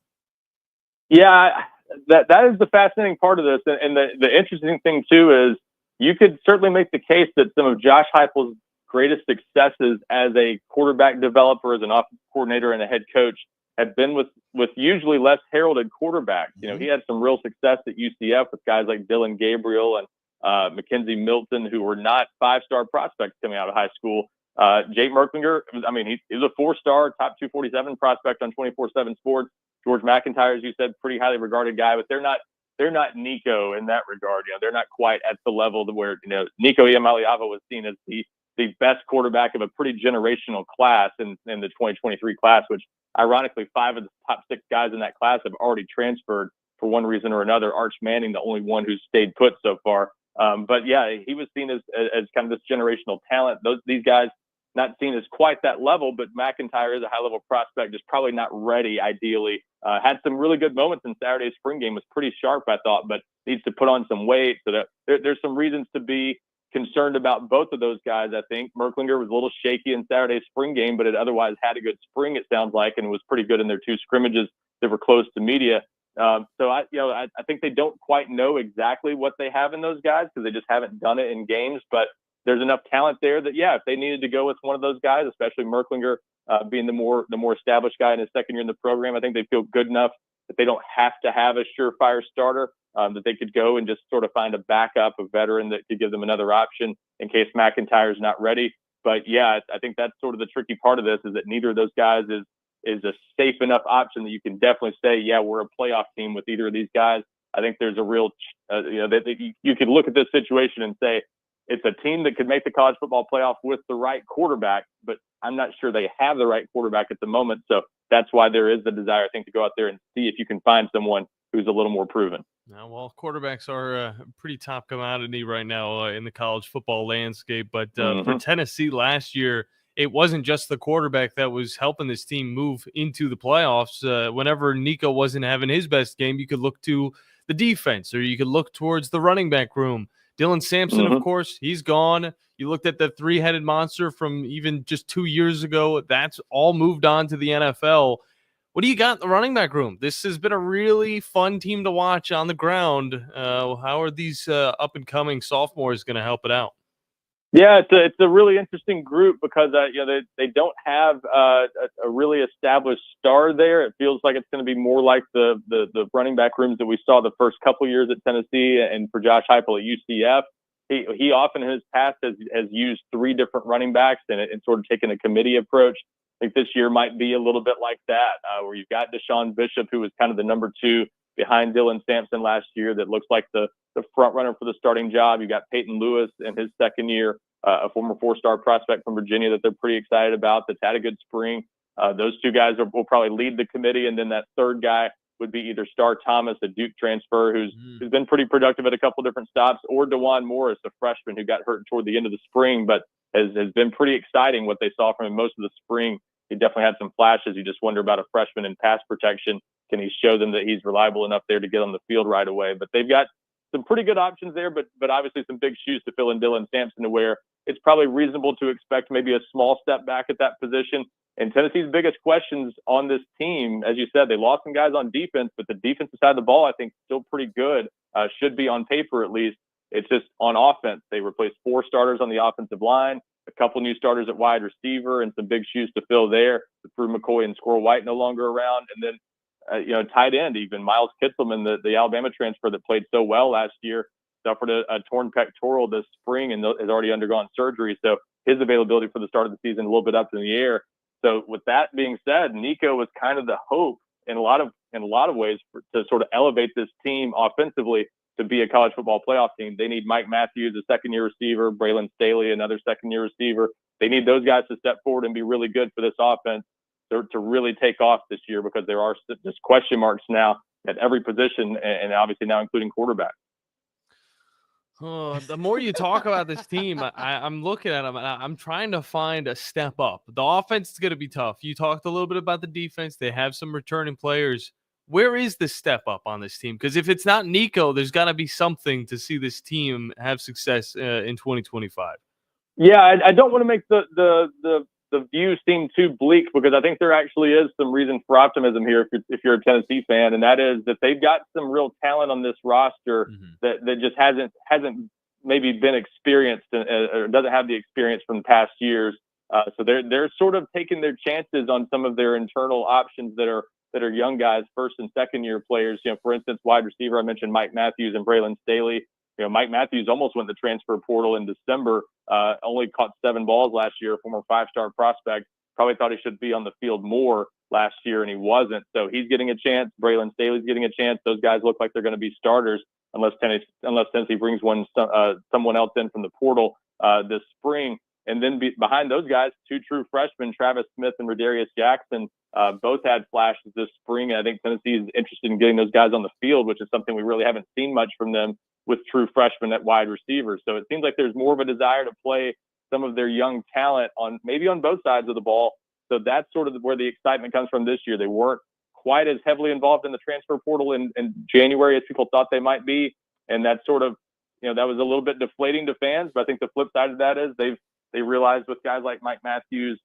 Yeah, that is the fascinating part of this. And the interesting thing too is you could certainly make the case that some of Josh Heupel's greatest successes as a quarterback developer, as an offensive coordinator and a head coach, have been with usually less heralded quarterbacks. He had some real success at UCF with guys like Dylan Gabriel and Mackenzie Milton, who were not 5-star prospects coming out of high school. Jake Merklinger, he was a 4-star, top 247 prospect on 24/7 Sports. George McIntyre, as you said, pretty highly regarded guy, but they're not Nico in that regard. They're not quite at the level where Nico Iamaleava was seen as the best quarterback of a pretty generational class in the 2023 class, which ironically 5 of the top 6 guys in that class have already transferred for one reason or another. Arch Manning, the only one who's stayed put so far. But yeah, he was seen as kind of this generational talent. These guys not seen as quite that level, but McIntyre is a high-level prospect, just probably not ready, ideally. Had some really good moments in Saturday's spring game, was pretty sharp, I thought, but needs to put on some weight. So there's some reasons to be concerned about both of those guys, I think. Merklinger was a little shaky in Saturday's spring game, but it otherwise had a good spring, it sounds like, and was pretty good in their 2 scrimmages that were close to media. So I think they don't quite know exactly what they have in those guys because they just haven't done it in games, but there's enough talent there that, if they needed to go with one of those guys, especially Merklinger being the more established guy in his second year in the program, I think they feel good enough that they don't have to have a surefire starter, that they could go and just sort of find a backup, a veteran that could give them another option in case McIntyre's not ready. But I think that's sort of the tricky part of this, is that neither of those guys is a safe enough option that you can definitely say, we're a playoff team with either of these guys. I think there's a real, you could look at this situation and say, it's a team that could make the college football playoff with the right quarterback, but I'm not sure they have the right quarterback at the moment. So that's why there is the desire, I think, to go out there and see if you can find someone who's a little more proven. Now, well, quarterbacks are a pretty top commodity right now in the college football landscape. But for Tennessee last year, it wasn't just the quarterback that was helping this team move into the playoffs. Whenever Nico wasn't having his best game, you could look to the defense, or you could look towards the running back room. Dylan Sampson, of course, he's gone. You looked at the 3-headed monster from even just 2 years ago. That's all moved on to the NFL. What do you got in the running back room? This has been a really fun team to watch on the ground. How are these up-and-coming sophomores going to help it out? Yeah, it's a really interesting group because they don't have a really established star there. It feels like it's going to be more like the running back rooms that we saw the first couple years at Tennessee and for Josh Heupel at UCF. He often in his past has used 3 different running backs and sort of taken a committee approach. I think this year might be a little bit like that, where you've got Deshaun Bishop, who was kind of the number 2 behind Dylan Sampson last year that looks like the front runner for the starting job. You got Peyton Lewis in his second year, a former 4-star prospect from Virginia that they're pretty excited about, that's had a good spring. Those two guys will probably lead the committee, and then that third guy would be either Star Thomas, a Duke transfer who's been pretty productive at a couple different stops, or DeJuan Morris, a freshman who got hurt toward the end of the spring, but has been pretty exciting what they saw from him most of the spring. He definitely had some flashes. You just wonder about a freshman in pass protection. Can he show them that he's reliable enough there to get on the field right away? But they've got some pretty good options there, but obviously some big shoes to fill in Dylan Sampson, to where it's probably reasonable to expect maybe a small step back at that position. And Tennessee's biggest questions on this team, as you said, they lost some guys on defense, but the defensive side of the ball, I think, still pretty good. Should be on paper at least. It's just on offense. They replaced 4 starters on the offensive line, a couple new starters at wide receiver, and some big shoes to fill there. Drew McCoy and Squirrel White no longer around. And then, tight end, even Miles Kitzelman, the Alabama transfer that played so well last year, suffered a torn pectoral this spring and has already undergone surgery. So his availability for the start of the season a little bit up in the air. So with that being said, Nico was kind of the hope in a lot of ways to sort of elevate this team offensively to be a college football playoff team. They need Mike Matthews, a second-year receiver, Braylon Staley, another second-year receiver. They need those guys to step forward and be really good for this offense to really take off this year, because there are just question marks now at every position, and obviously now including quarterback. The more you talk about this team, I'm looking at them and I'm trying to find a step up. The offense is going to be tough. You talked a little bit about the defense. They have some returning players. Where is the step up on this team? Because if it's not Nico, there's got to be something to see this team have success in 2025. Yeah, I don't want to make the view seem too bleak, because I think there actually is some reason for optimism here if you're a Tennessee fan, and that is that they've got some real talent on this roster that just hasn't maybe been experienced or doesn't have the experience from past years. So they're sort of taking their chances on some of their internal options that are young guys, first and second year players. For instance, wide receiver, I mentioned Mike Matthews and Braylon Staley. Mike Matthews almost went the transfer portal in December, only caught 7 balls last year, a former 5-star prospect. Probably thought he should be on the field more last year, and he wasn't. So he's getting a chance. Braylon Staley's getting a chance. Those guys look like they're going to be starters unless Tennessee brings someone else in from the portal this spring. And then behind those guys, 2 true freshmen, Travis Smith and Rodarius Jackson, both had flashes this spring. I think Tennessee is interested in getting those guys on the field, which is something we really haven't seen much from them with true freshmen at wide receiver. So it seems like there's more of a desire to play some of their young talent on both sides of the ball. So that's sort of where the excitement comes from this year. They weren't quite as heavily involved in the transfer portal in January as people thought they might be. And that's sort of, that was a little bit deflating to fans. But I think the flip side of that is they realized with guys like Mike Matthews,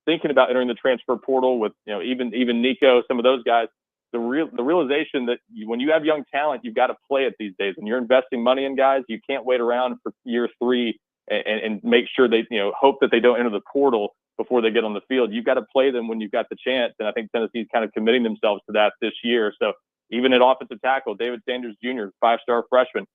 thinking about entering the transfer portal with, even Nico, some of those guys, the realization that when you have young talent, you've got to play it these days. When you're investing money in guys, you can't wait around for year 3 and make sure they, hope that they don't enter the portal before they get on the field. You've got to play them when you've got the chance. And I think Tennessee's kind of committing themselves to that this year. So even at offensive tackle, David Sanders Jr., 5-star freshman,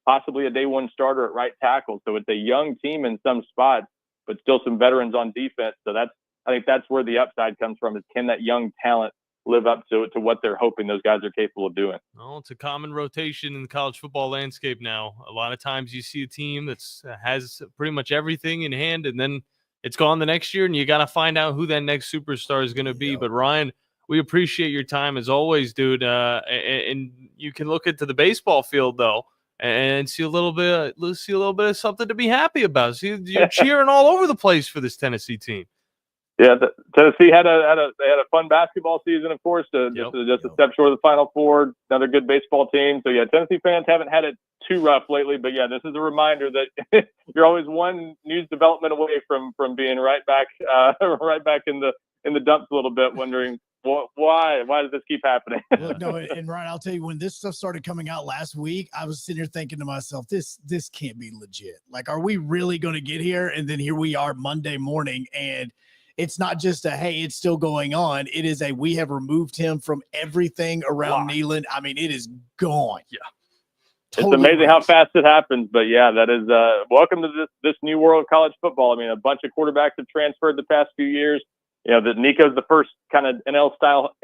possibly a day 1 starter at right tackle. So it's a young team in some spots, but still some veterans on defense. So I think that's where the upside comes from, is can that young talent live up to what they're hoping those guys are capable of doing. Well, it's a common rotation in the college football landscape now. A lot of times you see a team that has pretty much everything in hand, and then it's gone the next year, and you got to find out who that next superstar is going to be. Yep. But Ryan, we appreciate your time as always, dude. And you can look into the baseball field though and see a little bit of something to be happy about. See, you're cheering all over the place for this Tennessee team. Yeah, Tennessee had a fun basketball season, of course. Just a step short of the Final Four. Another good baseball team. So yeah, Tennessee fans haven't had it too rough lately. But yeah, this is a reminder that you're always one news development away from being right back in the dumps a little bit, wondering why does this keep happening? Look, no, and Ryan, I'll tell you, when this stuff started coming out last week, I was sitting here thinking to myself, this can't be legit. Like, are we really going to get here? And then here we are Monday morning, and it's not just hey, it's still going on. It is we have removed him from everything around Neyland. I mean, it is gone. Yeah. Totally, it's amazing how fast it happens. But yeah, that is welcome to this new world of college football. I mean, a bunch of quarterbacks have transferred the past few years. that Nico's the first kind of NIL style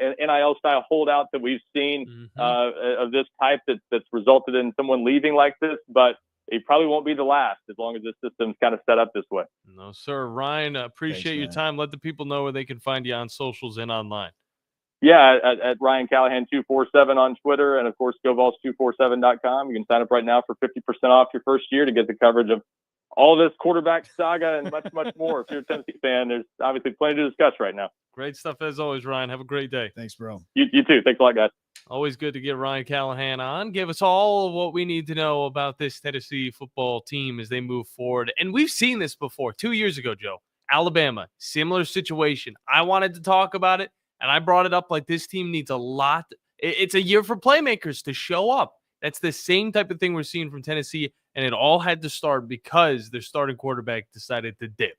holdout that we've seen of this type that's resulted in someone leaving like this, but he probably won't be the last as long as this system's kind of set up this way. No, sir. Ryan, appreciate your time. Let the people know where they can find you on socials and online. Yeah, at Ryan Callahan 247 on Twitter, and of course GoVols247.com. You can sign up right now for 50% off your first year to get the coverage of all this quarterback saga and much, much more. If you're a Tennessee fan, there's obviously plenty to discuss right now. Great stuff as always, Ryan. Have a great day. Thanks, bro. You too. Thanks a lot, guys. Always good to get Ryan Callahan on. Give us all of what we need to know about this Tennessee football team as they move forward. And we've seen this before. 2 years ago, Joe. Alabama, similar situation. I wanted to talk about it, and I brought it up like this team needs a lot. It's a year for playmakers to show up. That's the same type of thing we're seeing from Tennessee, and it all had to start because their starting quarterback decided to dip.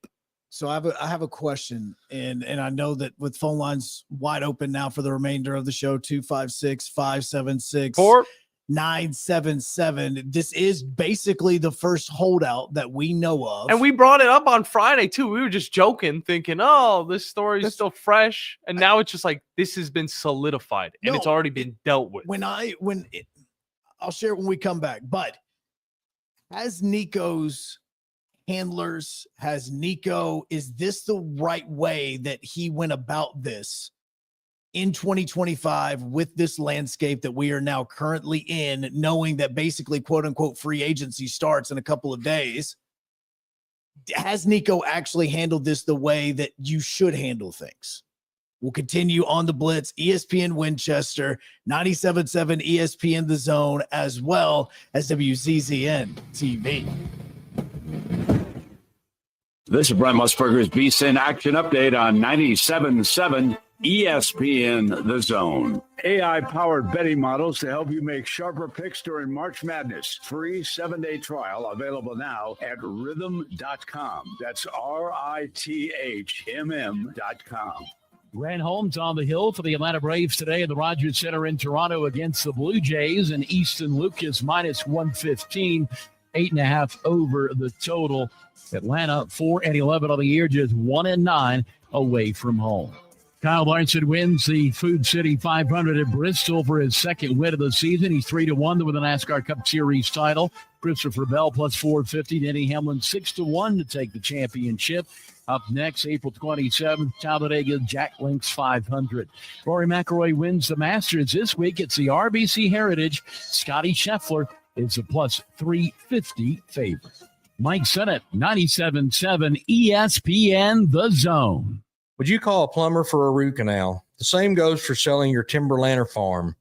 So I have a question, and I know that with phone lines wide open now for the remainder of the show, 256-576-977. This is basically the first holdout that we know of. And we brought it up on Friday, too. We were just joking, thinking, oh, this story is still fresh. And now it's just like this has been solidified, and it's already been dealt with. I'll share it when we come back. But has Nico's handlers, is this the right way that he went about this in 2025 with this landscape that we are now currently in, knowing that basically quote unquote free agency starts in a couple of days? Has Nico actually handled this the way that you should handle things? We'll continue on the Blitz, ESPN Winchester, 97.7 ESPN The Zone, as well as WZZN TV. This is Brent Musburger's BSIN Action Update on 97.7 ESPN The Zone. AI-powered betting models to help you make sharper picks during March Madness. Free 7-day trial available now at rhythm.com. That's RITHMM.com. Grant Holmes on the hill for the Atlanta Braves today in the Rogers Center in Toronto against the Blue Jays, and Easton Lucas minus 115, 8.5 over the total. Atlanta 4-11 on the year, just 1-9 away from home. Kyle Larson wins the Food City 500 at Bristol for his second win of the season. He's 3-1 with the NASCAR Cup Series title. Christopher Bell plus 450. Denny Hamlin 6-1 to take the championship. Up next, April 27th, Talladega Jack Links 500. Rory McIlroy wins the Masters this week. It's the RBC Heritage. Scotty Scheffler is a plus 350 favorite. Mike Sennett, 97.7 ESPN The Zone. Would you call a plumber for a root canal? The same goes for selling your timberland or farm.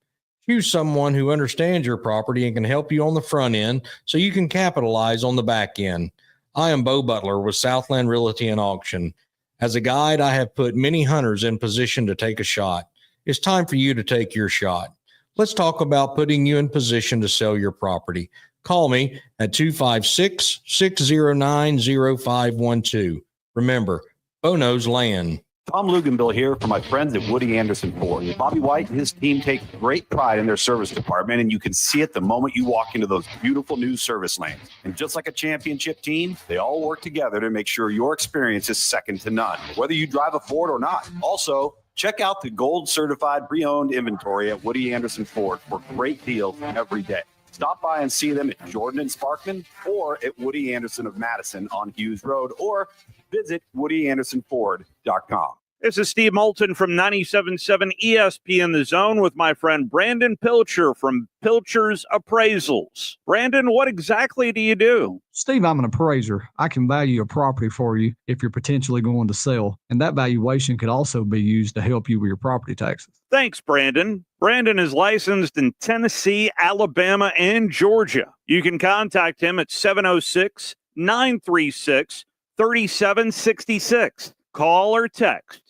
Choose someone who understands your property and can help you on the front end so you can capitalize on the back end. I am Bo Butler with Southland Realty and Auction. As a guide, I have put many hunters in position to take a shot. It's time for you to take your shot. Let's talk about putting you in position to sell your property. Call me at 256-609-0512. Remember, Bo knows land. Tom Luganville here for my friends at Woody Anderson Ford. Bobby White and his team take great pride in their service department, and you can see it the moment you walk into those beautiful new service lanes. And just like a championship team, they all work together to make sure your experience is second to none, whether you drive a Ford or not. Also, check out the gold certified pre-owned inventory at Woody Anderson Ford for great deals every day. Stop by and see them at Jordan and Sparkman or at Woody Anderson of Madison on Hughes Road, or visit WoodyAndersonFord.com. This is Steve Moulton from 97.7 ESPN The Zone with my friend Brandon Pilcher from Pilcher's Appraisals. Brandon, what exactly do you do? Steve, I'm an appraiser. I can value a property for you if you're potentially going to sell, and that valuation could also be used to help you with your property taxes. Thanks, Brandon. Brandon is licensed in Tennessee, Alabama, and Georgia. You can contact him at 706-936-3766. Call or text.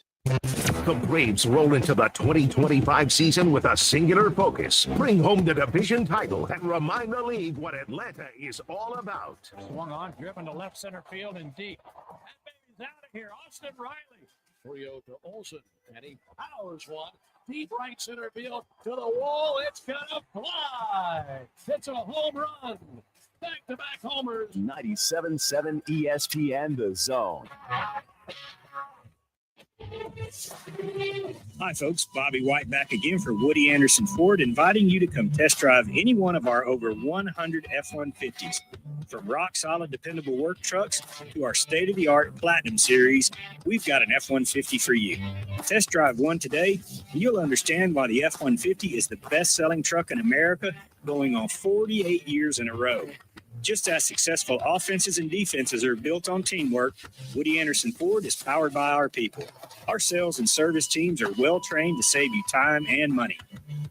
The Braves roll into the 2025 season with a singular focus. Bring home the division title and remind the league what Atlanta is all about. Swung on, driven to left center field and deep. That baby's out of here. Austin Riley. 3-0 to Olsen, and he powers one. Deep right center field to the wall. It's gonna fly. It's a home run. Back-to-back homers. 97.7 ESPN The Zone. Hi, folks. Bobby White back again for Woody Anderson Ford, inviting you to come test drive any one of our over 100 F-150s. From rock-solid, dependable work trucks to our state-of-the-art Platinum Series, we've got an F-150 for you. Test drive one today, and you'll understand why the F-150 is the best-selling truck in America, going on 48 years in a row. Just as successful offenses and defenses are built on teamwork, Woody Anderson Ford is powered by our people. Our sales and service teams are well trained to save you time and money.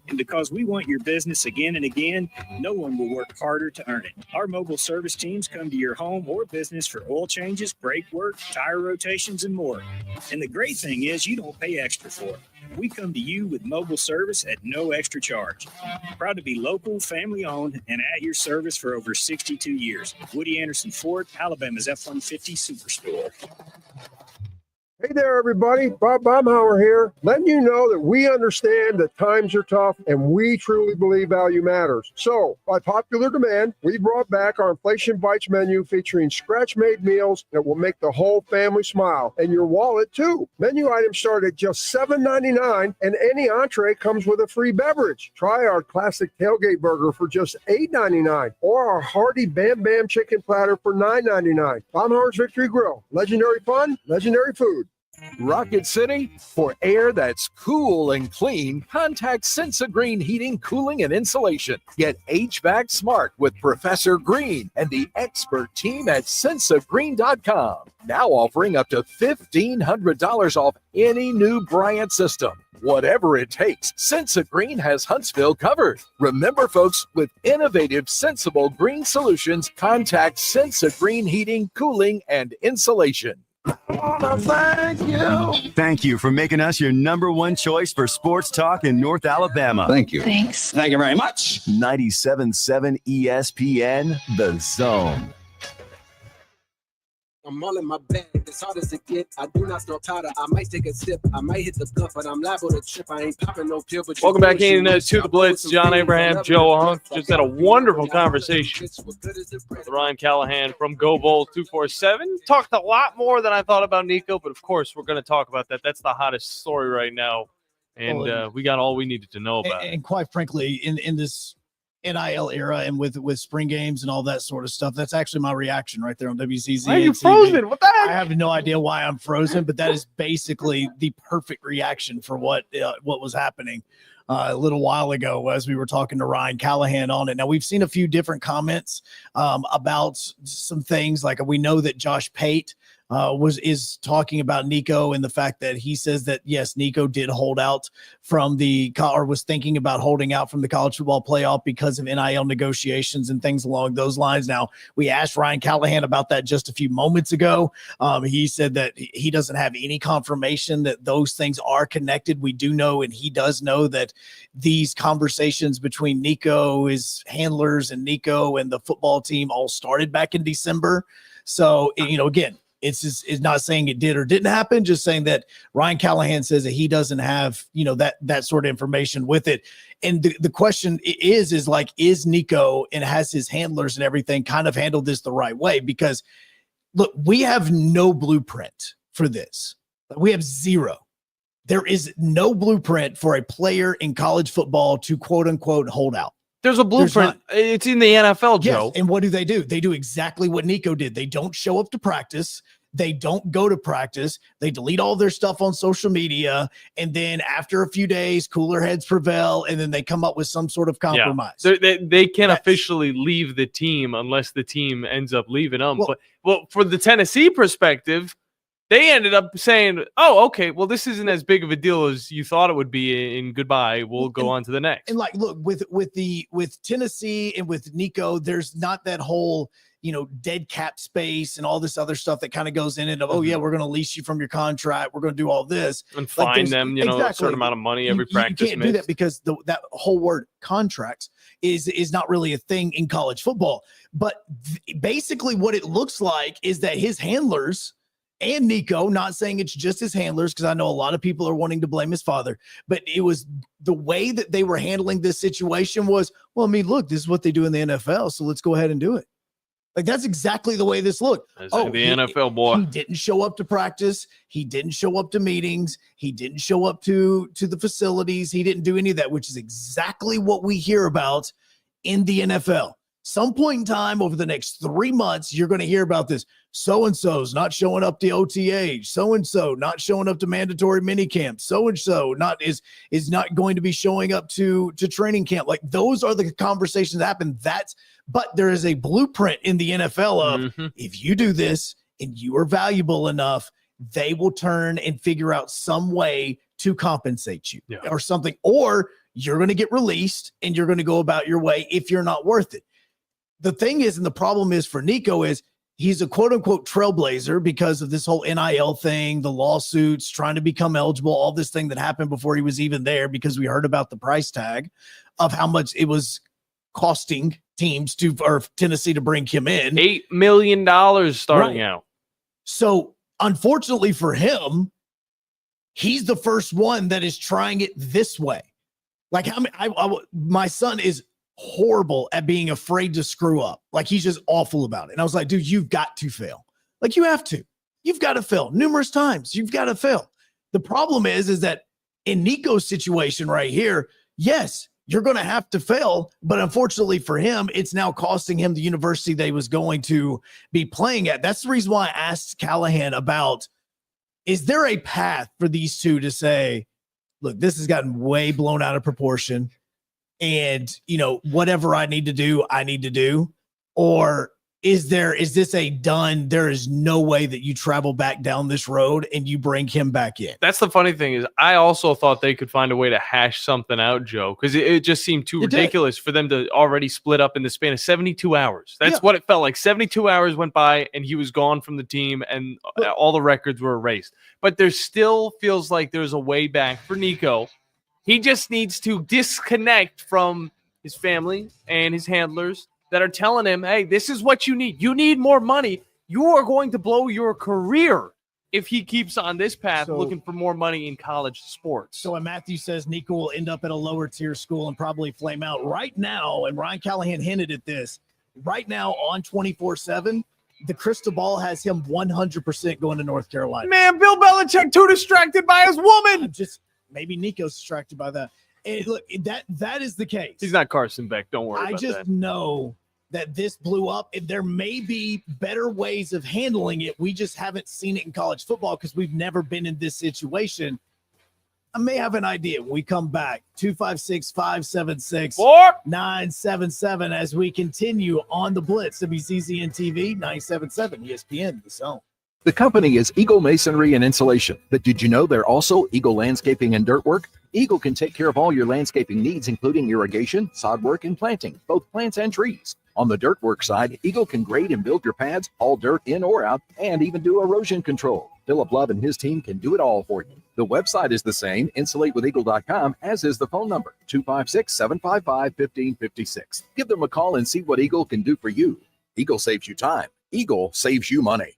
And because we want your business again and again, no one will work harder to earn it. Our mobile service teams come to your home or business for oil changes, brake work, tire rotations, and more. And the great thing is you don't pay extra for it. We come to you with mobile service at no extra charge. Proud to be local, family-owned, and at your service for over 62 years. Woody Anderson Ford, Alabama's F-150 Superstore. Hey there, everybody. Bob Baumhauer here, letting you know that we understand that times are tough and we truly believe value matters. So, by popular demand, we brought back our Inflation Bites menu featuring scratch-made meals that will make the whole family smile and your wallet, too. Menu items start at just $7.99 and any entree comes with a free beverage. Try our classic tailgate burger for just $8.99 or our hearty Bam Bam chicken platter for $9.99. Baumhauer's Victory Grill. Legendary fun, legendary food. Rocket City, for air that's cool and clean, contact Sensa Green Heating, Cooling, and Insulation. Get HVAC smart with Professor Green and the expert team at sensagreen.com. Now offering up to $1,500 off any new Bryant system. Whatever it takes, Sensa Green has Huntsville covered. Remember, folks, with innovative, sensible green solutions, contact Sensa Green Heating, Cooling, and Insulation. Thank you for making us your number one choice for sports talk in North Alabama. Thank you. Thanks. Thank you very much. 97.7 ESPN, The Zone. I'm all in my bag, as hard as it get. I do not snort powder. I might take a sip. I might hit the blunt, but I'm liable to trip. I ain't popping no pill. But Welcome back in to the Blitz. John Abraham, Joe Hunk. Just had a wonderful conversation with Ryan Callahan from Go Bulls 247. Talked a lot more than I thought about Nico, but of course we're going to talk about that. That's the hottest story right now, and we got all we needed to know about it. And quite frankly, in this NIL era and with spring games and all that sort of stuff, that's actually my reaction right there on WCZ. Why are you frozen? What the heck? I have no idea why I'm frozen, but that is basically the perfect reaction for what was happening a little while ago as we were talking to Ryan Callahan on it. Now, we've seen a few different comments about some things. Like, we know that Josh Pate is talking about Nico and the fact that he says that, yes, Nico did hold out from or was thinking about holding out from the college football playoff because of NIL negotiations and things along those lines. Now, we asked Ryan Callahan about that just a few moments ago. He said that he doesn't have any confirmation that those things are connected. We do know, and he does know, that these conversations between Nico, his handlers, and Nico and the football team all started back in December. So, again, it's not saying it did or didn't happen, just saying that Ryan Callahan says that he doesn't have, that sort of information with it. And the question is Nico and has his handlers and everything kind of handled this the right way? Because look, we have no blueprint for this. We have zero. There is no blueprint for a player in college football to quote unquote hold out. There's a blueprint. It's in the NFL, Joe. Yes, and what do? They do exactly what Nico did. They don't show up to practice. They don't go to practice. They delete all their stuff on social media. And then after a few days, cooler heads prevail. And then they come up with some sort of compromise. Yeah. They can't officially leave the team unless the team ends up leaving them. Well, for the Tennessee perspective, they ended up saying, oh, okay, well, this isn't as big of a deal as you thought it would be, and goodbye. We'll go on to the next. And look, with Tennessee and with Nico, there's not that whole, dead cap space and all this other stuff that kind of goes in it of, oh yeah, we're going to lease you from your contract. We're going to do all this. And fine them, a certain amount of money every practice. You can't do that because that whole word contracts is not really a thing in college football. But basically what it looks like is that his handlers and Nico, not saying it's just his handlers, because I know a lot of people are wanting to blame his father, but it was the way that they were handling this situation was, well, I mean, look, this is what they do in the NFL, so let's go ahead and do it. Like, that's exactly the way this looked. The NFL boy. He didn't show up to practice. He didn't show up to meetings. He didn't show up to the facilities. He didn't do any of that, which is exactly what we hear about in the NFL. Some point in time over the next 3 months, you're going to hear about this. So-and-so's not showing up to OTA. So-and-so not showing up to mandatory minicamp. So-and-so is not going to be showing up to training camp. Like, those are the conversations that happen. But there is a blueprint in the NFL of if you do this and you are valuable enough, they will turn and figure out some way to compensate you or something. Or you're going to get released and you're going to go about your way if you're not worth it. The thing is, and the problem is for Nico, is he's a quote unquote trailblazer because of this whole NIL thing, the lawsuits, trying to become eligible, all this thing that happened before he was even there, because we heard about the price tag of how much it was costing teams or Tennessee to bring him in. $8 million starting out. So unfortunately for him, he's the first one that is trying it this way. Like, my son is horrible at being afraid to screw up. Like, he's just awful about it. And I was like, dude, you've got to fail. Like, you have to. You've got to fail numerous times. You've got to fail. The problem is that in Nico's situation right here, yes, you're going to have to fail. But unfortunately for him, it's now costing him the university that he was going to be playing at. That's the reason why I asked Callahan about, is there a path for these two to say, look, this has gotten way blown out of proportion, and, whatever I need to do? Or is this a done? There is no way that you travel back down this road and you bring him back in. That's the funny thing, is I also thought they could find a way to hash something out, Joe, because it just seemed too ridiculous for them to already split up in the span of 72 hours. That's what it felt like. 72 hours went by and he was gone from the team and all the records were erased. But there still feels like there's a way back for Nico. He just needs to disconnect from his family and his handlers that are telling him, hey, this is what you need. You need more money. You are going to blow your career if he keeps on this path looking for more money in college sports. So when Matthew says Nico will end up at a lower tier school and probably flame out right now, and Ryan Callahan hinted at this, right now on 24/7, the crystal ball has him 100% going to North Carolina. Man, Bill Belichick too distracted by his woman. Maybe Nico's distracted by that. And look, that is the case. He's not Carson Beck. Don't worry about that. I just know that this blew up. There may be better ways of handling it. We just haven't seen it in college football because we've never been in this situation. I may have an idea when we come back. 256-576-977 as we continue on the Blitz. WCZN TV, 97.7 ESPN, The Zone. The company is Eagle Masonry and Insulation, but did you know they're also Eagle Landscaping and Dirt Work? Eagle can take care of all your landscaping needs, including irrigation, sod work, and planting, both plants and trees. On the dirt work side, Eagle can grade and build your pads, haul dirt in or out, and even do erosion control. Philip Love and his team can do it all for you. The website is the same, insulatewitheagle.com, as is the phone number, 256-755-1556. Give them a call and see what Eagle can do for you. Eagle saves you time. Eagle saves you money.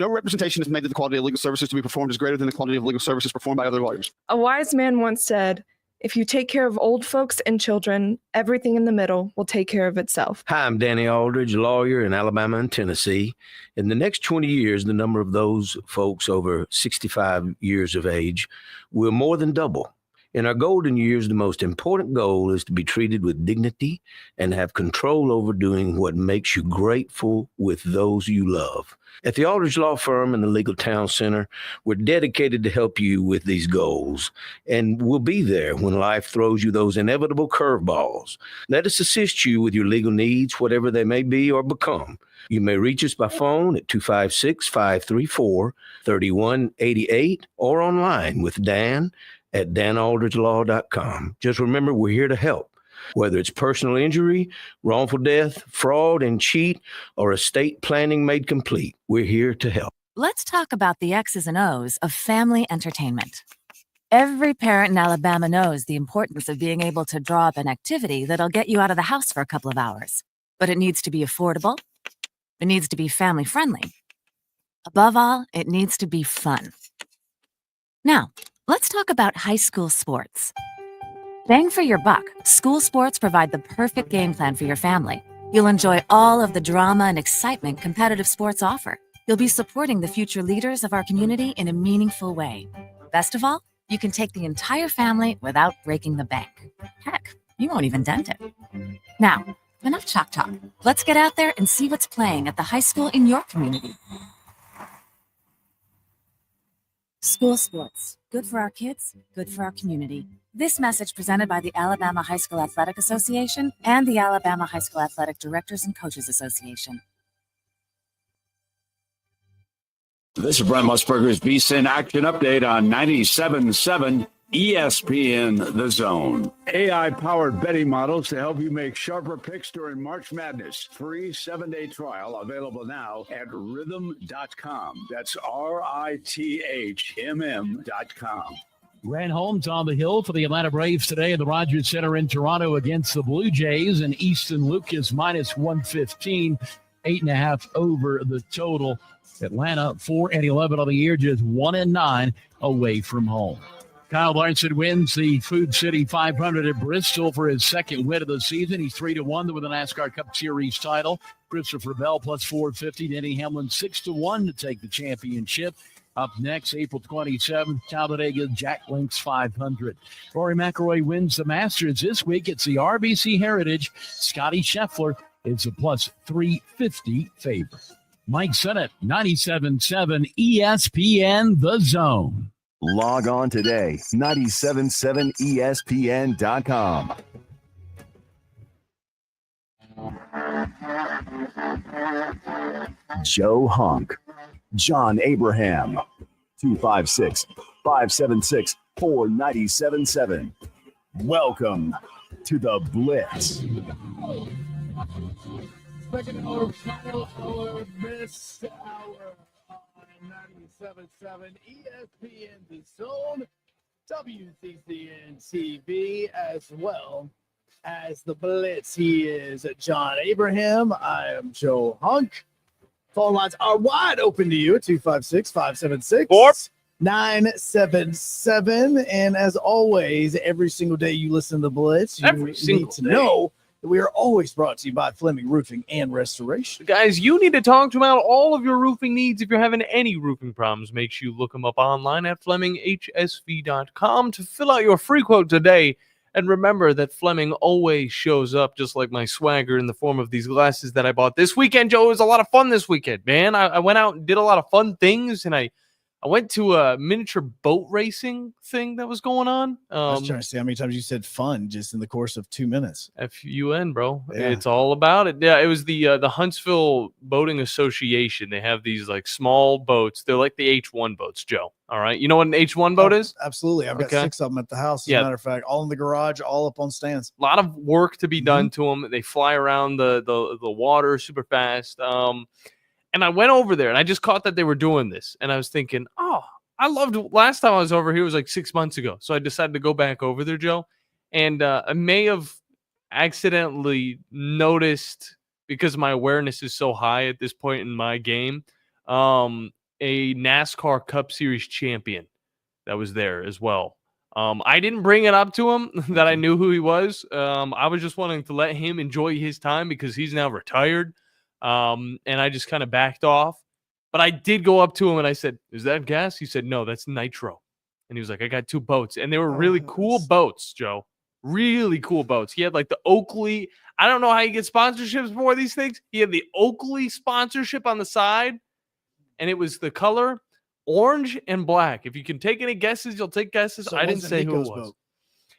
No representation is made that the quality of legal services to be performed is greater than the quality of legal services performed by other lawyers. A wise man once said, if you take care of old folks and children, everything in the middle will take care of itself. Hi, I'm Danny Aldridge, lawyer in Alabama and Tennessee. In the next 20 years, the number of those folks over 65 years of age will more than double. In our golden years, the most important goal is to be treated with dignity and have control over doing what makes you grateful with those you love. At the Aldridge Law Firm and the Legal Town Center, we're dedicated to help you with these goals, and we'll be there when life throws you those inevitable curveballs. Let us assist you with your legal needs, whatever they may be or become. You may reach us by phone at 256-534-3188 or online with Dan at danaldridgelaw.com. Just remember, we're here to help. Whether it's personal injury, wrongful death, fraud and cheat, or estate planning made complete, we're here to help. Let's talk about the X's and O's of family entertainment. Every parent in Alabama knows the importance of being able to draw up an activity that'll get you out of the house for a couple of hours. But it needs to be affordable. It needs to be family friendly. Above all, it needs to be fun. Now, let's talk about high school sports. Bang for your buck, school sports provide the perfect game plan for your family. You'll enjoy all of the drama and excitement competitive sports offer. You'll be supporting the future leaders of our community in a meaningful way. Best of all, you can take the entire family without breaking the bank. Heck, you won't even dent it. Now, enough chalk talk. Let's get out there and see what's playing at the high school in your community. School sports. Good for our kids, good for our community. This message presented by the Alabama High School Athletic Association and the Alabama High School Athletic Directors and Coaches Association. This is Brent Musburger's VSiN Action Update on 97.7 ESPN The Zone. AI-powered betting models to help you make sharper picks during March Madness. Free 7-day trial available now at rhythm.com. That's RITHMM.com. Grant Holmes on the hill for the Atlanta Braves today at the Rogers Center in Toronto against the Blue Jays, and Easton Lucas minus 115, 8.5 over the total. Atlanta 4-11 on the year, just 1-9 away from home. Kyle Larson wins the Food City 500 at Bristol for his second win of the season. He's 3-1 with the NASCAR Cup Series title. Christopher Bell plus 450. Denny Hamlin 6-1 to take the championship. Up next, April 27th, Talladega Jack Links 500. Rory McIlroy wins the Masters this week. It's the RBC Heritage. Scotty Scheffler is a plus 350 favorite. Mike Sennett, 97.7 ESPN The Zone. Log on today, 977ESPN.com. Joe Hunk, John Abraham, 256-576-4977. Welcome to the Blitz. Second hour, final hour, this hour on 97.7 ESPN The Zone, WCCN TV, as well as the Blitz. He is John Abraham. I am Joe Hunk. Phone lines are wide open to you at 256-576-977. And as always, every single day you listen to the Blitz, you need to know that we are always brought to you by Fleming Roofing and Restoration. Guys, you need to talk to them about all of your roofing needs. If you're having any roofing problems, make sure you look them up online at FlemingHSV.com to fill out your free quote today. And remember that Fleming always shows up, just like my swagger in the form of these glasses that I bought this weekend. Joe, it was a lot of fun this weekend, man. I went out and did a lot of fun things, and I went to a miniature boat racing thing that was going on. I was trying to see how many times you said fun just in the course of 2 minutes. FUN, bro. Yeah. It's all about it. Yeah, it was the Huntsville Boating Association. They have these like small boats. They're like the H1 boats, Joe. All right. You know what an H1 boat is? Absolutely. I've got 6 of them at the house. As a matter of fact, all in the garage, all up on stands. A lot of work to be done to them. They fly around the water super fast. And I went over there and I just caught that they were doing this. And I was thinking, oh, I loved last time I was over here was like 6 months ago. So I decided to go back over there, Joe. And I may have accidentally noticed, because my awareness is so high at this point in my game, a NASCAR Cup Series champion that was there as well. I didn't bring it up to him that I knew who he was. I was just wanting to let him enjoy his time because he's now retired. And I just kind of backed off. But I did go up to him and I said, "Is that gas?" He said, "No, that's nitro." And he was like, "I got 2 boats." And they were really cool boats, Joe. Really cool boats. He had like the Oakley. I don't know how you get sponsorships for these things. He had the Oakley sponsorship on the side. And it was the color orange and black. If you can take any guesses, you'll take guesses. So I didn't say Nico's who it was. boat.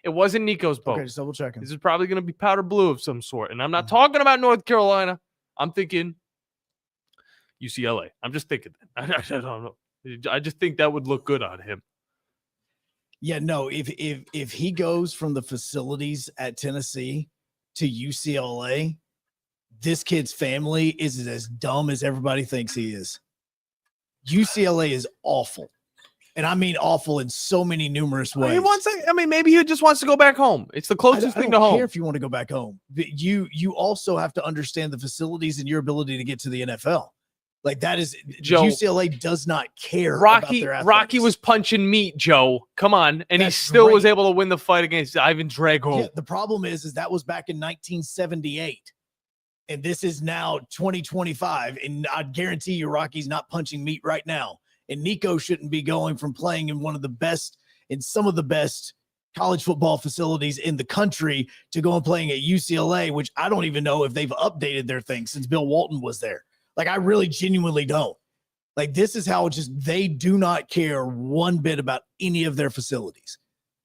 It wasn't Nico's boat. Okay, just double checking. This is probably going to be powder blue of some sort. And I'm not talking about North Carolina. I'm thinking UCLA. I'm just thinking that. I don't know. I just think that would look good on him. Yeah, no, if he goes from the facilities at Tennessee to UCLA, this kid's family is as dumb as everybody thinks he is. UCLA is awful. And I mean awful in so many numerous ways. Maybe he just wants to go back home. It's the closest thing to home. I don't care if you want to go back home. But you also have to understand the facilities and your ability to get to the NFL. Like that is Joe, UCLA does not care about their athletics. Rocky was punching meat, Joe. Come on. And he still was able to win the fight against Ivan Drago. Yeah, the problem is that was back in 1978. And this is now 2025. And I guarantee you Rocky's not punching meat right now. And Nico shouldn't be going from playing in some of the best college football facilities in the country to go and playing at UCLA, which I don't even know if they've updated their thing since Bill Walton was there. Like, I really genuinely don't. Like, this is how they do not care one bit about any of their facilities.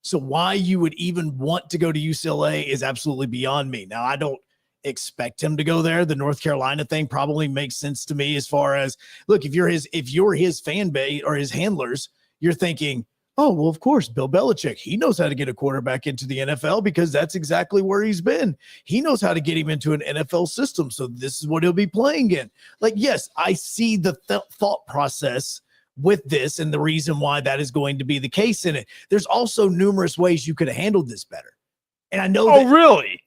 So why you would even want to go to UCLA is absolutely beyond me. Now, I don't expect him to go there. The North Carolina thing probably makes sense to me as far as, look, if you're his fan base or his handlers, you're thinking, oh, well, of course, Bill Belichick, he knows how to get a quarterback into the NFL because that's exactly where he's been. He knows how to get him into an NFL system. So this is what he'll be playing in. Like, yes, I see the thought process with this and the reason why that is going to be the case in it. There's also numerous ways you could have handled this better. And I know really?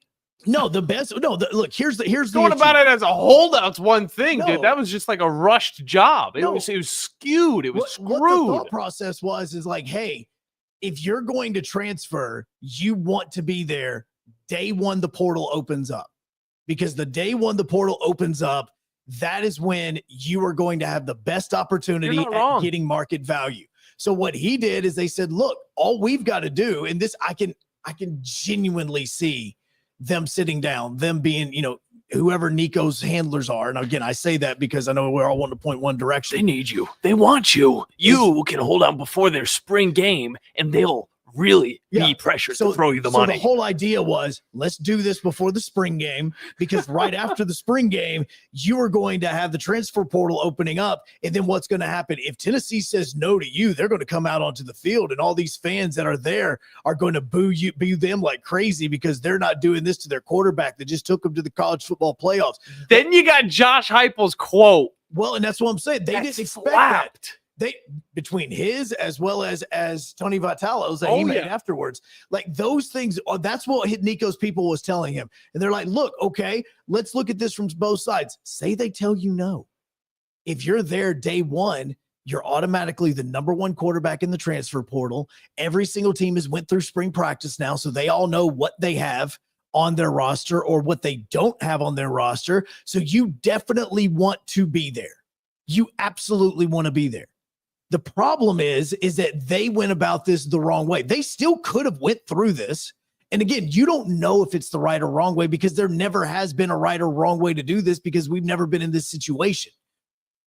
No, look, here's the going about it as a holdout's one thing, dude. That was just like a rushed job. It was skewed. It was screwed. What the thought process is like, hey, if you're going to transfer, you want to be there day one the portal opens up. Because the day one the portal opens up, that is when you are going to have the best opportunity at getting market value. So what he did is they said, look, all we've got to do, and this I can genuinely see them sitting down, them being, whoever Nico's handlers are. And again, I say that because I know we're all wanting to point one direction. They need you. They want you. You can hold on before their spring game, and they'll really be pressured to throw you the money. So the whole idea was, let's do this before the spring game, because right after the spring game, you are going to have the transfer portal opening up. And then what's going to happen? If Tennessee says no to you, they're going to come out onto the field, and all these fans that are there are going to boo them like crazy because they're not doing this to their quarterback that just took them to the college football playoffs. Then you got Josh Heupel's quote. Well, and that's what I'm saying. They didn't expect that. Between his as well as Tony Vitello's that he made afterwards, like those things, that's what Nico's people was telling him. And they're like, look, okay, let's look at this from both sides. Say they tell you no. If you're there day one, you're automatically the number one quarterback in the transfer portal. Every single team has went through spring practice now, so they all know what they have on their roster or what they don't have on their roster. So you definitely want to be there. You absolutely want to be there. The problem is that they went about this the wrong way. They still could have went through this. And again, you don't know if it's the right or wrong way because there never has been a right or wrong way to do this because we've never been in this situation.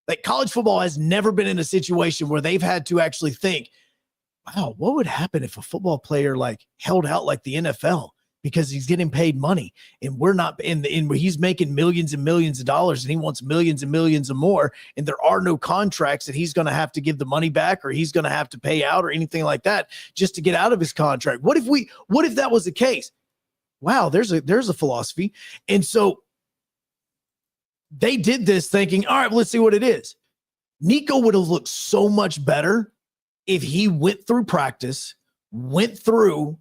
Like, college football has never been in a situation where they've had to actually think, wow, what would happen if a football player held out like the NFL? Because he's getting paid money and we're not he's making millions and millions of dollars and he wants millions and millions and more. And there are no contracts that he's going to have to give the money back or he's going to have to pay out or anything like that just to get out of his contract. What if that was the case? Wow, there's a philosophy. And so they did this thinking, all right, well, let's see what it is. Nico would have looked so much better if he went through practice, went through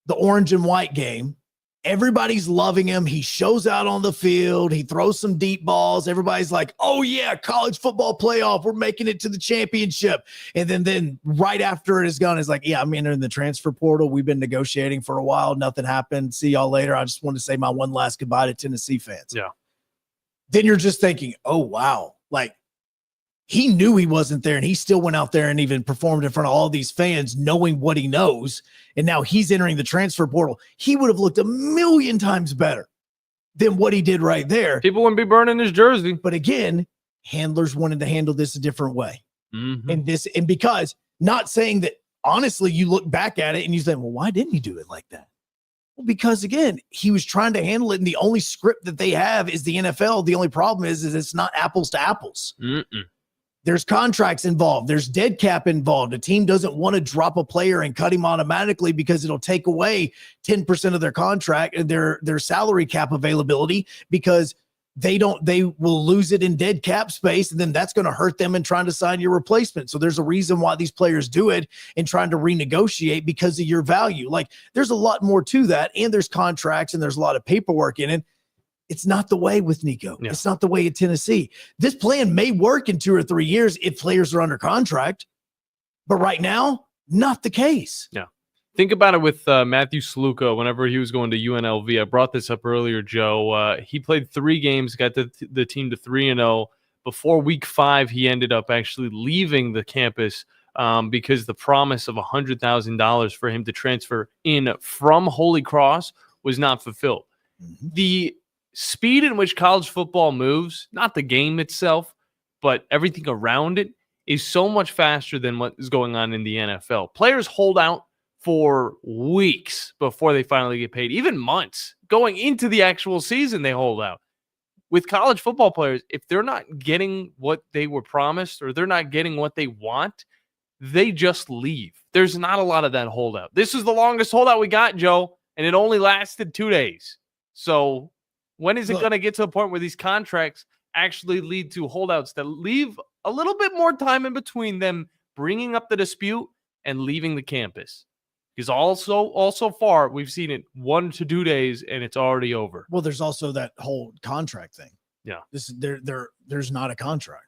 the orange and white game. Everybody's loving him. He shows out on the field. He throws some deep balls. Everybody's like, oh yeah, college football playoff. We're making it to the championship. And then right after it is gone, it's like, yeah, I'm entering the transfer portal. We've been negotiating for a while. Nothing happened. See y'all later. I just want to say my one last goodbye to Tennessee fans. Yeah. Then you're just thinking, oh wow. Like, he knew he wasn't there and he still went out there and even performed in front of all these fans knowing what he knows. And now he's entering the transfer portal. He would have looked a million times better than what he did right there. People wouldn't be burning his jersey. But again, handlers wanted to handle this a different way. Mm-hmm. And because not saying that, honestly, you look back at it and you say, well, why didn't he do it like that? Well, because again, he was trying to handle it. And the only script that they have is the NFL. The only problem is it's not apples to apples. Mm-mm. There's contracts involved. There's dead cap involved. A team doesn't want to drop a player and cut him automatically because it'll take away 10% of their contract and their salary cap availability because they will lose it in dead cap space. And then that's going to hurt them in trying to sign your replacement. So there's a reason why these players do it and trying to renegotiate because of your value. Like, there's a lot more to that. And there's contracts and there's a lot of paperwork in it. It's not the way with Nico. Yeah. It's not the way at Tennessee. This plan may work in 2 or 3 years if players are under contract, but right now, not the case. Yeah. Think about it with Matthew Sluka whenever he was going to UNLV. I brought this up earlier, Joe. He played 3 games, got the team to 3-0. Before week 5, he ended up actually leaving the campus because the promise of $100,000 for him to transfer in from Holy Cross was not fulfilled. The speed in which college football moves, not the game itself, but everything around it, is so much faster than what is going on in the NFL. Players hold out for weeks before they finally get paid, even months. Going into the actual season, they hold out. With college football players, if they're not getting what they were promised or they're not getting what they want, they just leave. There's not a lot of that holdout. This is the longest holdout we got, Joe, and it only lasted 2 days. So when is it going to get to the point where these contracts actually lead to holdouts that leave a little bit more time in between them bringing up the dispute and leaving the campus? Because also far, we've seen it 1 to 2 days, and it's already over. Well, there's also that whole contract thing. Yeah. There's not a contract.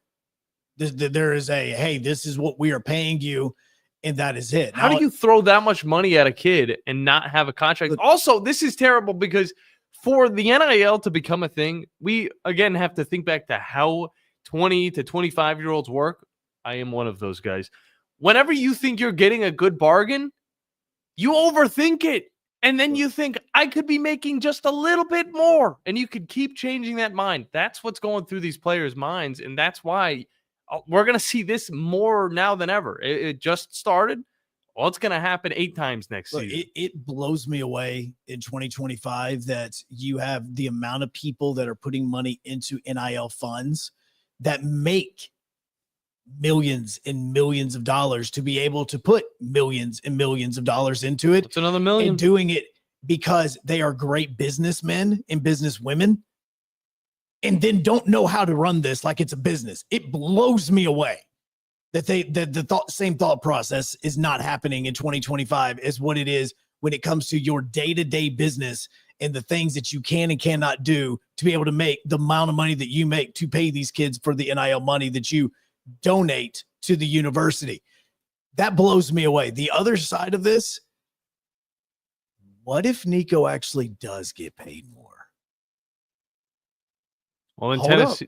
There is a, hey, this is what we are paying you, and that is it. How do you throw that much money at a kid and not have a contract? Also, this is terrible because for the NIL to become a thing, we, again, have to think back to how 20 to 25-year-olds work. I am one of those guys. Whenever you think you're getting a good bargain, you overthink it. And then you think, I could be making just a little bit more. And you could keep changing that mind. That's what's going through these players' minds. And that's why we're going to see this more now than ever. It just started. Well, it's going to happen 8 times next season. It blows me away in 2025 that you have the amount of people that are putting money into NIL funds that make millions and millions of dollars to be able to put millions and millions of dollars into it. It's another million. And doing it because they are great businessmen and businesswomen and then don't know how to run this like it's a business. It blows me away that the same thought process is not happening in 2025 as what it is when it comes to your day-to-day business and the things that you can and cannot do to be able to make the amount of money that you make to pay these kids for the NIL money that you donate to the university. That blows me away. The other side of this, what if Nico actually does get paid more? Well, in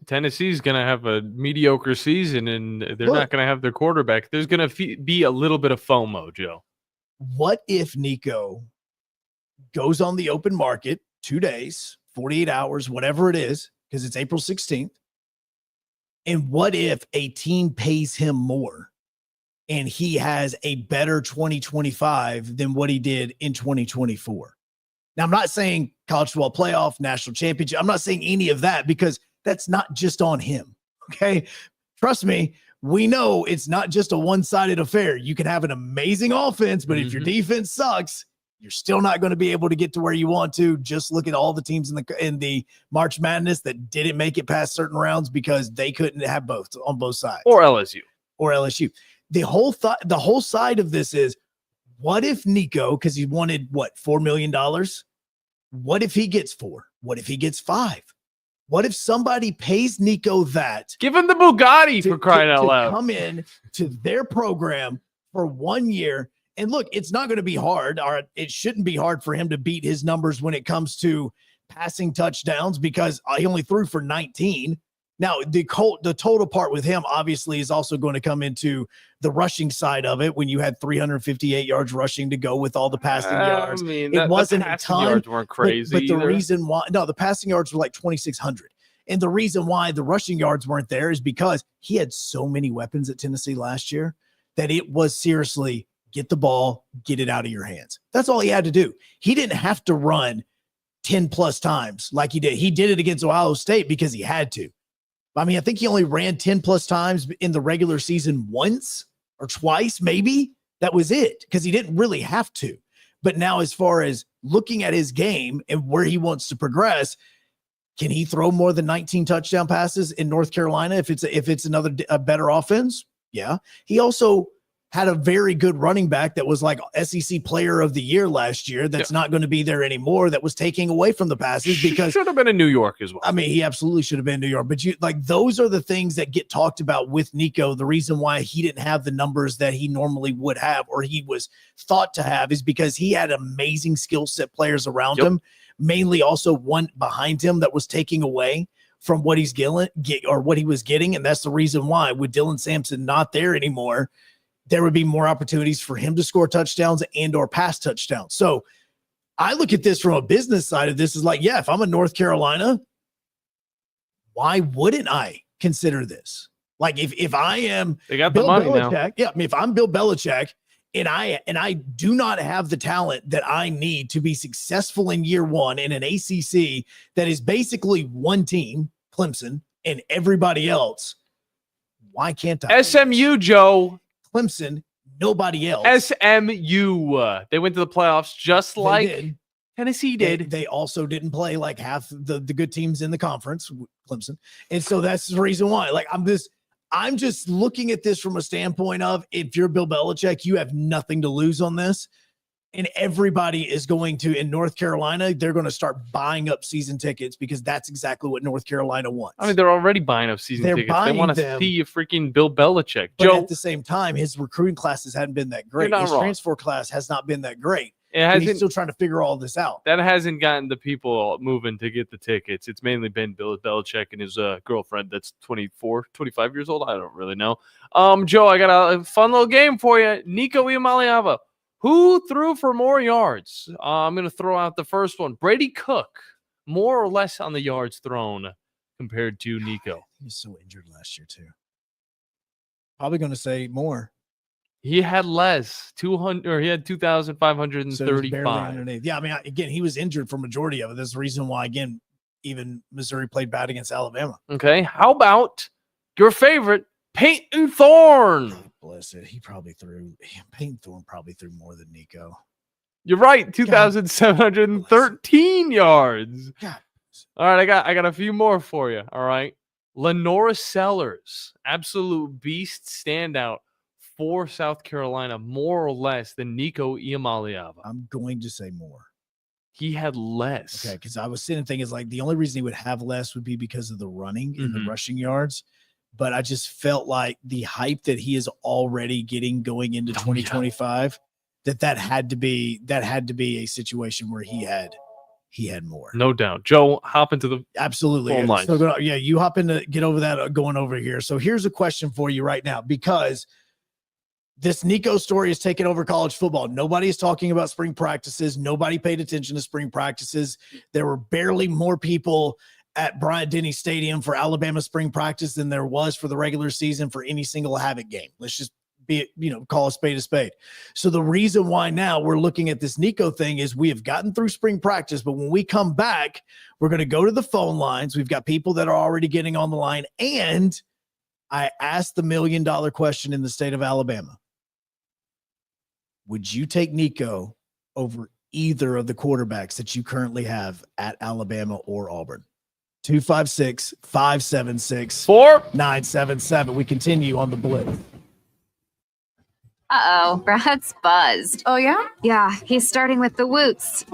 Tennessee's going to have a mediocre season, and they're not going to have their quarterback. There's going to be a little bit of FOMO, Joe. What if Nico goes on the open market 2 days, 48 hours, whatever it is, because it's April 16th, and what if a team pays him more and he has a better 2025 than what he did in 2024? Now, I'm not saying college football playoff, national championship. I'm not saying any of that because that's not just on him. Okay. Trust me. We know it's not just a one-sided affair. You can have an amazing offense, but if your defense sucks, you're still not going to be able to get to where you want to. Just look at all the teams in the March Madness that didn't make it past certain rounds because they couldn't have both on both sides. Or LSU. The whole side of this is, what if Nico, because he wanted $4 million? What if he gets 4? What if he gets 5? What if somebody pays Nico that? Give him the Bugatti for crying out loud. Come in to their program for 1 year. And look, it's not going to be hard, or it shouldn't be hard for him to beat his numbers when it comes to passing touchdowns because he only threw for 19. Now, the total part with him obviously is also going to come into the rushing side of it when you had 358 yards rushing to go with all the passing yards. I mean, it wasn't the a ton. yards weren't crazy. But the reason why, the passing yards were like 2,600. And the reason why the rushing yards weren't there is because he had so many weapons at Tennessee last year that it was seriously get the ball, get it out of your hands. That's all he had to do. He didn't have to run 10 plus times like he did. He did it against Ohio State because he had to. I mean, I think he only ran 10 plus times in the regular season once or twice, maybe. That was it because he didn't really have to. But now as far as looking at his game and where he wants to progress, can he throw more than 19 touchdown passes in North Carolina if it's a better offense? Yeah. He also had a very good running back that was like SEC player of the year last year. That's not going to be there anymore. That was taking away from the passes because should have been in New York as well. I mean, he absolutely should have been in New York, but those are the things that get talked about with Nico. The reason why he didn't have the numbers that he normally would have, or he was thought to have, is because he had amazing skill set players around him, mainly also one behind him that was taking away from what he's what he was getting. And that's the reason why, with Dylan Sampson not there anymore, there would be more opportunities for him to score touchdowns and or pass touchdowns. So I look at this from a business side of this is like, yeah, if I'm in North Carolina, why wouldn't I consider this? Like if I am they got Bill the money Belichick, now. yeah, I mean, if I'm Bill Belichick and I do not have the talent that I need to be successful in year one in an ACC that is basically one team, Clemson, and everybody else, why can't I? SMU, Joe. Clemson, nobody else. SMU. They went to the playoffs just like did. Tennessee did. They also didn't play like half the good teams in the conference, Clemson. And so that's the reason why. Like I'm just looking at this from a standpoint of, if you're Bill Belichick, you have nothing to lose on this. And everybody is going to, in North Carolina, they're going to start buying up season tickets because that's exactly what North Carolina wants. I mean, they're already buying up season tickets. They want to see a freaking Bill Belichick. But Joe, at the same time, his recruiting classes hadn't been that great. His transfer class has not been that great. And he's still trying to figure all this out. That hasn't gotten the people moving to get the tickets. It's mainly been Bill Belichick and his girlfriend that's 24, 25 years old. I don't really know. Joe, I got a fun little game for you. Nico Iamaleava. Who threw for more yards? I'm going to throw out the first one. Brady Cook, more or less on the yards thrown compared to Nico. He was so injured last year, too. Probably going to say more. He had less, 200, or he had 2,535. So yeah, I mean, again, he was injured for majority of it. That's the reason why, again, even Missouri played bad against Alabama. Okay, how about your favorite, Peyton Thorne? Bless it. Peyton Thorne probably threw more than Nico. You're right, 2,713 yards. God. All right, I got a few more for you. All right. Lenora Sellers, absolute beast standout for South Carolina, more or less than Nico Iamaleava. I'm going to say more. He had less. Okay, because I was sitting thinking, like, the only reason he would have less would be because of the running and the rushing yards. But I just felt like the hype that he is already getting going into 2025, that had to be a situation where he had more. No doubt. Joe, hop into the absolutely phone lines. So you hop in to get over that going over here. So here's a question for you right now, because this Nico story is taking over college football. Nobody is talking about spring practices. Nobody paid attention to spring practices. There were barely more people at Bryant-Denny Stadium for Alabama spring practice than there was for the regular season for any single Havoc game. Let's just call a spade a spade. So the reason why now we're looking at this Nico thing is we have gotten through spring practice, but when we come back, we're going to go to the phone lines. We've got people that are already getting on the line. And I asked the $1 million question in the state of Alabama. Would you take Nico over either of the quarterbacks that you currently have at Alabama or Auburn? 256-576-4977. We continue on the Blitz. Uh-oh, Brad's buzzed. Oh, yeah? Yeah, he's starting with the woots.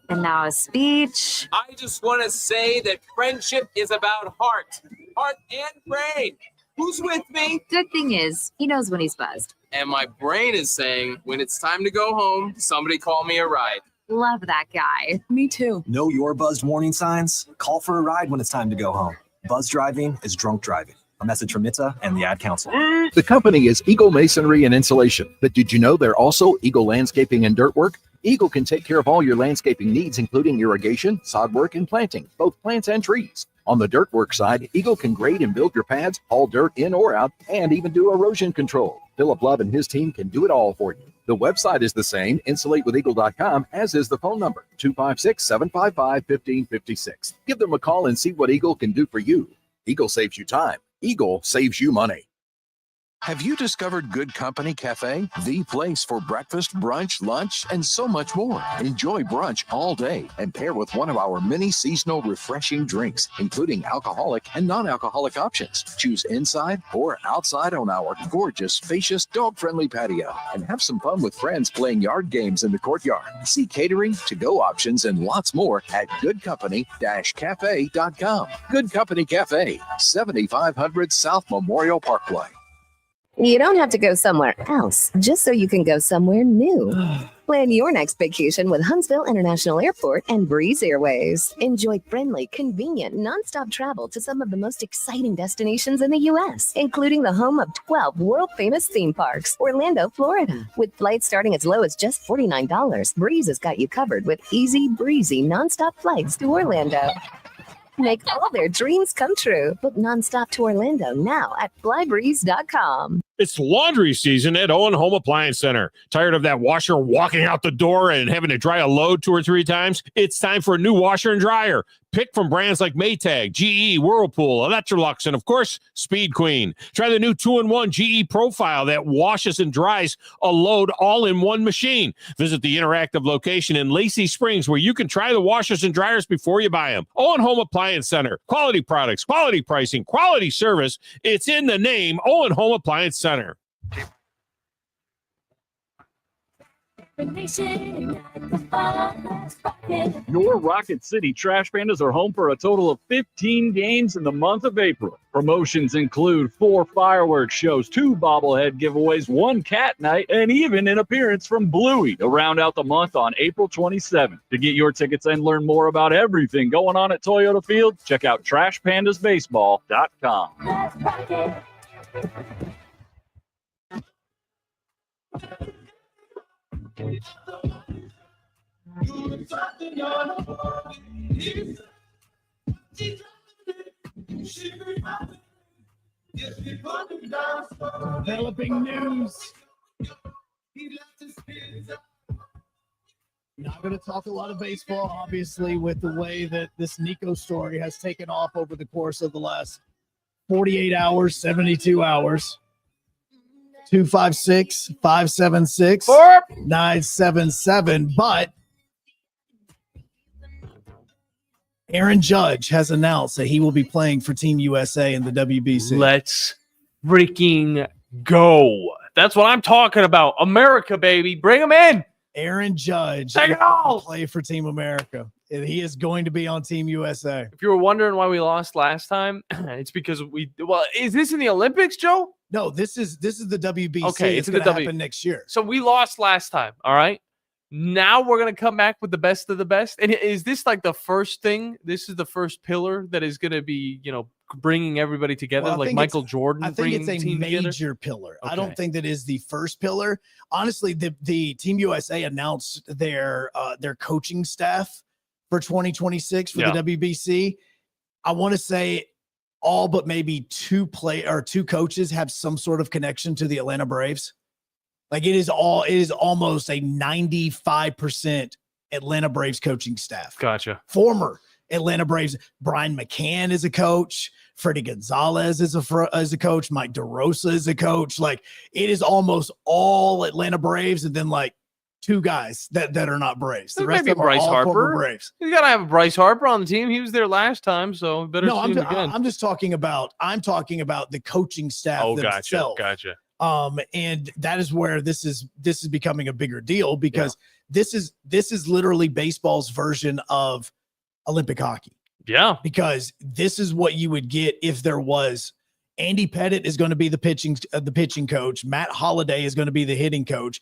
And now a speech. I just want to say that friendship is about heart and brain. Who's with me? Good thing is, he knows when he's buzzed. And my brain is saying, when it's time to go home, somebody call me a ride. Love that guy. Me too. Know your buzzed warning signs? Call for a ride when it's time to go home. Buzz driving is drunk driving. A message from NHTSA and the Ad Council. The company is Eagle Masonry and Insulation, but did you know they're also Eagle Landscaping and Dirt Work? Eagle can take care of all your landscaping needs, including irrigation, sod work, and planting, both plants and trees. On the dirt work side, Eagle can grade and build your pads, haul dirt in or out, and even do erosion control. Philip Love and his team can do it all for you. The website is the same, insulatewitheagle.com, as is the phone number, 256-755-1556. Give them a call and see what Eagle can do for you. Eagle saves you time. Eagle saves you money. Have you discovered Good Company Cafe? The place for breakfast, brunch, lunch, and so much more. Enjoy brunch all day and pair with one of our many seasonal refreshing drinks, including alcoholic and non-alcoholic options. Choose inside or outside on our gorgeous, spacious, dog-friendly patio and have some fun with friends playing yard games in the courtyard. See catering, to-go options, and lots more at goodcompany-cafe.com. Good Company Cafe, 7500 South Memorial Parkway. You don't have to go somewhere else just so you can go somewhere new. Plan your next vacation with Huntsville International Airport and Breeze Airways. Enjoy friendly, convenient, nonstop travel to some of the most exciting destinations in the U.S., including the home of 12 world-famous theme parks, Orlando, Florida. With flights starting as low as just $49, Breeze has got you covered with easy, breezy, nonstop flights to Orlando. Make all their dreams come true. Book nonstop to Orlando now at flybreeze.com. It's laundry season at Owen Home Appliance Center. Tired of that washer walking out the door and having to dry a load 2 or 3 times? It's time for a new washer and dryer. Pick from brands like Maytag, GE, Whirlpool, Electrolux, and of course, Speed Queen. Try the new 2-in-1 GE Profile that washes and dries a load all in one machine. Visit the interactive location in Lacey Springs where you can try the washers and dryers before you buy them. Owen Home Appliance Center. Quality products, quality pricing, quality service. It's in the name, Owen Home Appliance Center. Your Rocket City Trash Pandas are home for a total of 15 games in the month of April. Promotions include 4 fireworks shows, 2 bobblehead giveaways, 1 cat night, and even an appearance from Bluey to round out the month on April 27th. To get your tickets and learn more about everything going on at Toyota Field, check out TrashPandasBaseball.com. Developing news. Not going to talk a lot of baseball, obviously, with the way that this Nico story has taken off over the course of the last 48 hours, 72 hours. 256-576-977. But Aaron Judge has announced that he will be playing for Team USA in the WBC. Let's freaking go. That's what I'm talking about. America, baby. Bring him in. Aaron Judge will play for Team America. And he is going to be on Team USA. If you were wondering why we lost last time, it's because is this in the Olympics, Joe? No, this is the WBC. Okay, it's going to happen next year. So we lost last time, all right? Now we're going to come back with the best of the best. And is this like the first thing? This is the first pillar that is going to be, bringing everybody together, Well, like Michael Jordan. I think it's a team major together? pillar. Okay. I don't think that is the first pillar. Honestly, the Team USA announced their coaching staff for 2026 for the WBC. I want to say all but maybe 2 coaches have some sort of connection to the Atlanta Braves. Like it is almost a 95% Atlanta Braves coaching staff. Gotcha. Former Atlanta Braves. Brian McCann is a coach. Freddie Gonzalez is a coach. Mike DeRosa is a coach. Like it is almost all Atlanta Braves, and then like 2 guys that are not Braves. The rest of them are Bryce all Harper. former Braves. You got to have a Bryce Harper on the team. He was there last time, so better No, see him again. I'm just talking about. I'm talking about the coaching staff themselves. Gotcha. And that is where this is becoming a bigger deal because this is literally baseball's version of Olympic hockey. Yeah. Because this is what you would get if there was Andy Pettit is going to be the pitching coach. Matt Holliday is going to be the hitting coach.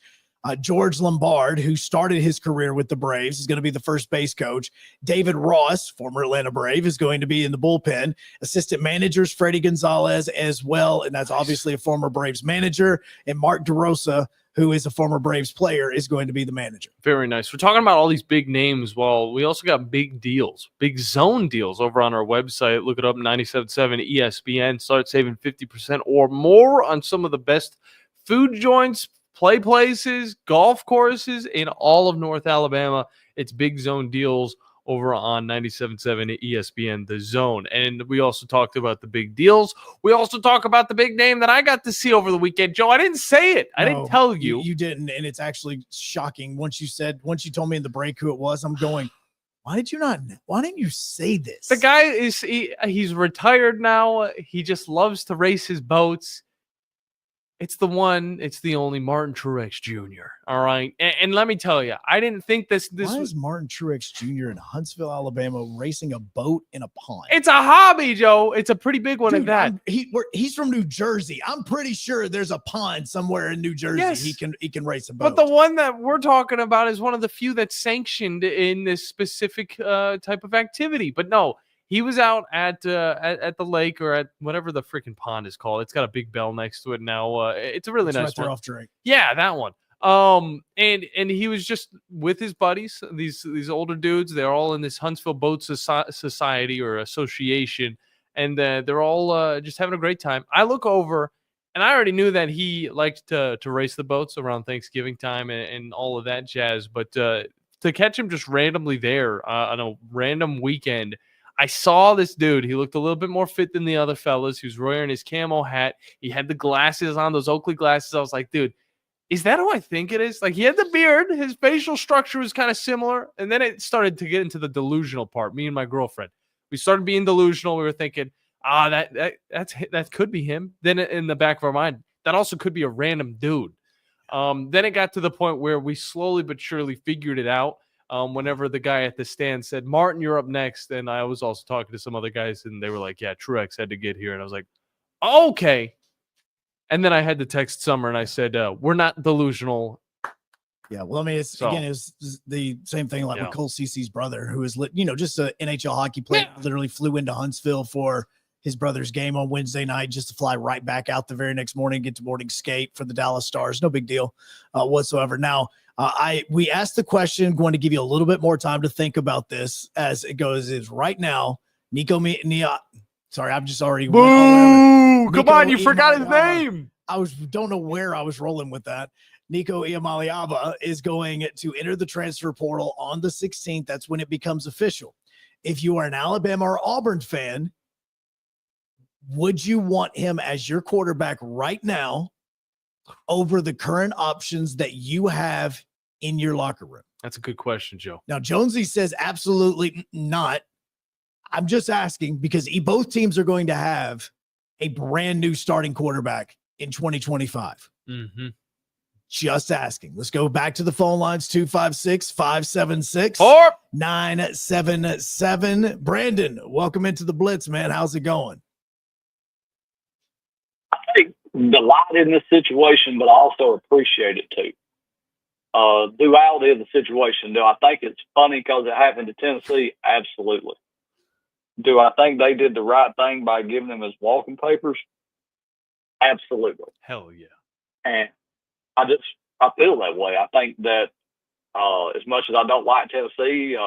George Lombard, who started his career with the Braves, is going to be the first base coach. David Ross, former Atlanta Brave, is going to be in the bullpen. Assistant managers, Freddie Gonzalez as well, and that's obviously a former Braves manager. And Mark DeRosa, who is a former Braves player, is going to be the manager. Very nice. We're talking about all these big names. Well, we also got big deals, big zone deals over on our website. Look it up, 97.7 ESPN. Start saving 50% or more on some of the best food joints, play places, golf courses in all of North Alabama. It's big zone deals over on 97.7 ESPN The Zone. And we also talked about the big deals. We also talk about the big name that I got to see over the weekend. Joe, I didn't say it. I didn't tell you. You didn't, and it's actually shocking. Once you told me in the break who it was, I'm going, why didn't you say this? The guy he's retired now. He just loves to race his boats. It's the only Martin Truex Jr. All right. And let me tell you, I didn't think this Why was is Martin Truex Jr. in Huntsville, Alabama, racing a boat in a pond? It's a hobby, Joe. It's a pretty big one at that. He's from New Jersey. I'm pretty sure there's a pond somewhere in New Jersey. Yes. He can race a boat. But the one that we're talking about is one of the few that's sanctioned in this specific type of activity. But no, he was out at the lake or at whatever the freaking pond is called. It's got a big bell next to it now. It's a really nice right there one. off Drake. Yeah, that one. And he was just with his buddies, these older dudes. They're all in this Huntsville Boat Society or Association, and they're all just having a great time. I look over, and I already knew that he liked to race the boats around Thanksgiving time and all of that jazz. But to catch him just randomly there on a random weekend, I saw this dude. He looked a little bit more fit than the other fellas. He was wearing his camo hat. He had the glasses on, those Oakley glasses. I was like, dude, is that who I think it is? Like, he had the beard. His facial structure was kind of similar. And then it started to get into the delusional part, me and my girlfriend. We started being delusional. We were thinking, that could be him. Then in the back of our mind, that also could be a random dude. Then it got to the point where we slowly but surely figured it out. Whenever the guy at the stand said, Martin, you're up next. And I was also talking to some other guys, and they were like, yeah, Truex had to get here. And I was like, okay. And then I had to text Summer, and I said, we're not delusional. Yeah, well, I mean, it's the same thing like with Cole Cece's brother, who is, just an NHL hockey player, literally flew into Huntsville for his brother's game on Wednesday night just to fly right back out the very next morning, get to morning skate for the Dallas Stars. No big deal whatsoever. Now, we asked the question, going to give you a little bit more time to think about this as it goes. Is right now, Nico. Sorry, I'm just already. Boo! Come on, you forgot his name. Don't know where I was rolling with that. Nico Iamaleava is going to enter the transfer portal on the 16th. That's when it becomes official. If you are an Alabama or Auburn fan, would you want him as your quarterback right now over the current options that you have in your locker room? That's a good question, Joe. Now, Jonesy says absolutely not. I'm just asking because both teams are going to have a brand new starting quarterback in 2025. Mm-hmm. Just asking. Let's go back to the phone lines, 256-576-977. Brandon, welcome into the Blitz, man. How's it going? I take delight in this situation, but I also appreciate it too. Duality of the situation. Do I think it's funny because it happened to Tennessee? Absolutely. Do I think they did the right thing by giving him his walking papers? Absolutely. Hell yeah. And I feel that way. I think that as much as I don't like Tennessee,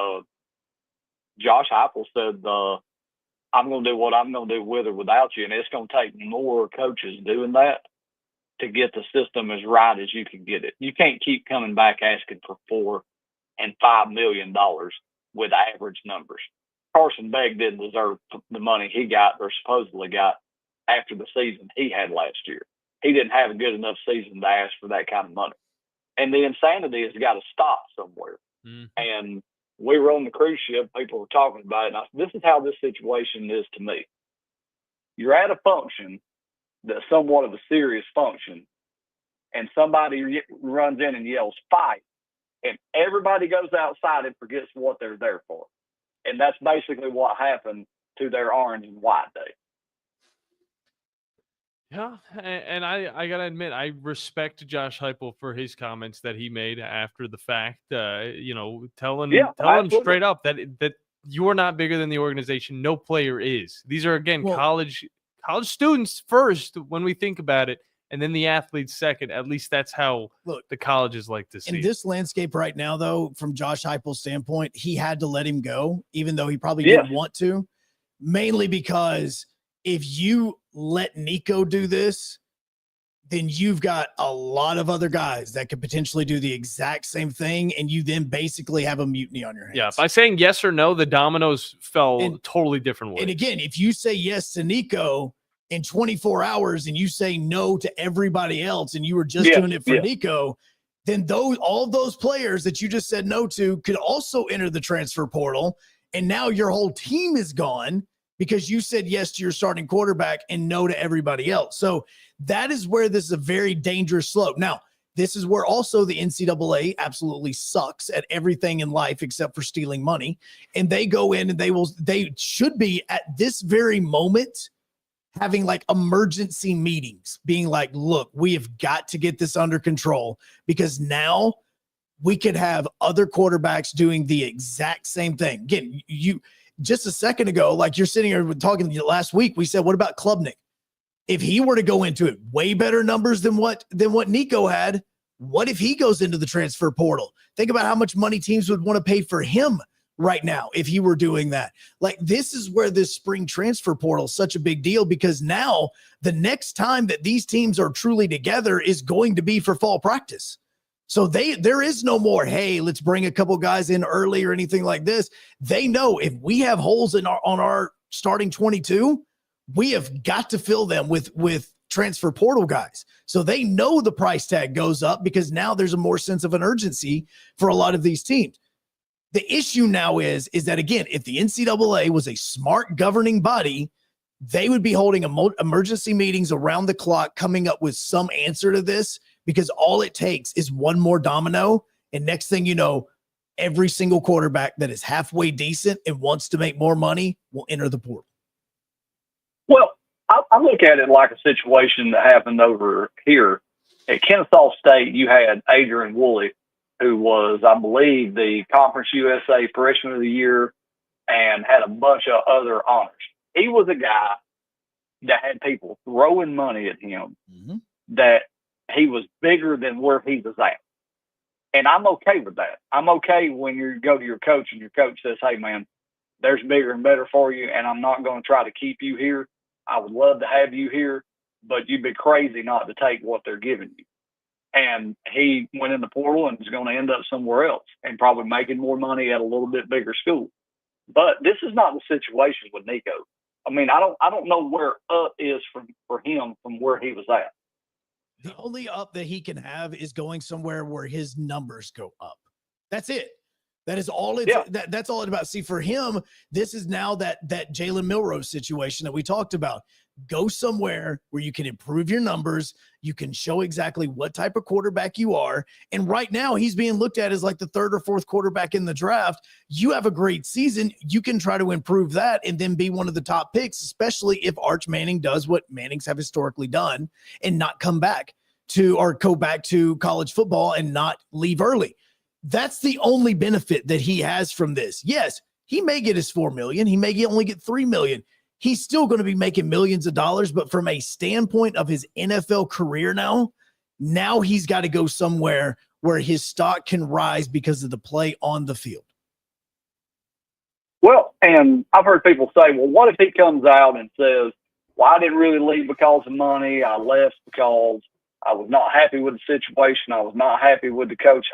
Josh Heupel said, I'm going to do what I'm going to do with or without you. And it's going to take more coaches doing that to get the system as right as you can get it. You can't keep coming back asking for $4 and $5 million with average numbers. Carson Beck didn't deserve the money he got or supposedly got after the season he had last year. He didn't have a good enough season to ask for that kind of money. And the insanity has got to stop somewhere. Mm-hmm. And we were on the cruise ship. People were talking about it. And this is how this situation is to me. You're at a function that's somewhat of a serious function, and somebody runs in and yells, fight, and everybody goes outside and forgets what they're there for. And that's basically what happened to their orange and white day. Yeah, and I gotta admit, I respect Josh Heupel for his comments that he made after the fact. Telling him straight up that you are not bigger than the organization. No player is. These are again college students first when we think about it, and then the athletes second. At least that's how the colleges like to see. In this landscape right now, though, from Josh Heupel's standpoint, he had to let him go, even though he probably didn't want to, mainly because if you let Nico do this, then you've got a lot of other guys that could potentially do the exact same thing, and you then basically have a mutiny on your hands. Yeah, by saying yes or no, the dominoes fell totally different ways. And again, if you say yes to Nico in 24 hours and you say no to everybody else and you were just doing it for Nico, then all those players that you just said no to could also enter the transfer portal, and now your whole team is gone because you said yes to your starting quarterback and no to everybody else. So that is where this is a very dangerous slope. Now, this is where also the NCAA absolutely sucks at everything in life except for stealing money. And they go in and they should be at this very moment having like emergency meetings, being like, look, we have got to get this under control because now we could have other quarterbacks doing the exact same thing. Again, you just a second ago, like you're sitting here talking last week, we said, what about Klubnik? If he were to go into it, way better numbers than what Nico had, what if he goes into the transfer portal? Think about how much money teams would want to pay for him right now if he were doing that. Like, this is where this spring transfer portal is such a big deal, because now the next time that these teams are truly together is going to be for fall practice. So there is no more, hey, let's bring a couple guys in early or anything like this. They know if we have holes on our starting 22, we have got to fill them with transfer portal guys. So they know the price tag goes up because now there's a more sense of an urgency for a lot of these teams. The issue now is that, again, if the NCAA was a smart governing body, they would be holding emergency meetings around the clock, coming up with some answer to this, because all it takes is one more domino. And next thing you know, every single quarterback that is halfway decent and wants to make more money will enter the portal. Well, I look at it like a situation that happened over here at Kennesaw State. You had Adrian Woolley, who was, I believe, the Conference USA Freshman of the Year and had a bunch of other honors. He was a guy that had people throwing money at him, that he was bigger than where he was at. And I'm okay with that. I'm okay when you go to your coach and your coach says, hey, man, there's bigger and better for you, and I'm not going to try to keep you here. I would love to have you here, but you'd be crazy not to take what they're giving you. And he went in the portal and is going to end up somewhere else and probably making more money at a little bit bigger school. But this is not the situation with Nico. I mean, I don't know where up is for him from where he was at. The only up that he can have is going somewhere where his numbers go up. That's it. That is all that's all it's about. See, for him, this is now that Jalen Milrose situation that we talked about. Go somewhere where you can improve your numbers. You can show exactly what type of quarterback you are. And right now he's being looked at as like the third or fourth quarterback in the draft. You have a great season. You can try to improve that and then be one of the top picks, especially if Arch Manning does what Mannings have historically done and not come back go back to college football and not leave early. That's the only benefit that he has from this. Yes, he may get his $4 million. He may only get $3 million. He's still going to be making millions of dollars, but from a standpoint of his NFL career now he's got to go somewhere where his stock can rise because of the play on the field. Well, and I've heard people say, well, what if he comes out and says, well, I didn't really leave because of money. I left because I was not happy with the situation. I was not happy with the coach.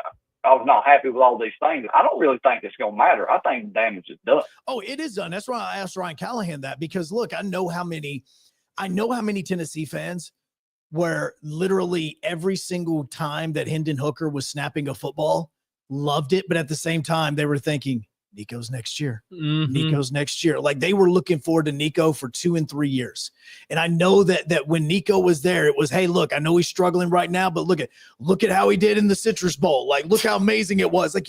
I was not happy with all these things. I don't really think it's going to matter. I think the damage is done. Oh, it is done. That's why I asked Ryan Callahan that, because look, I know how many Tennessee fans where literally every single time that Hendon Hooker was snapping a football, loved it. But at the same time, they were thinking, Nico's next year. Nico's next year. Like, they were looking forward to Nico for 2 and 3 years. And I know that when Nico was there, it was, hey, look, I know he's struggling right now, but look at how he did in the Citrus Bowl. Like, look how amazing it was. Like,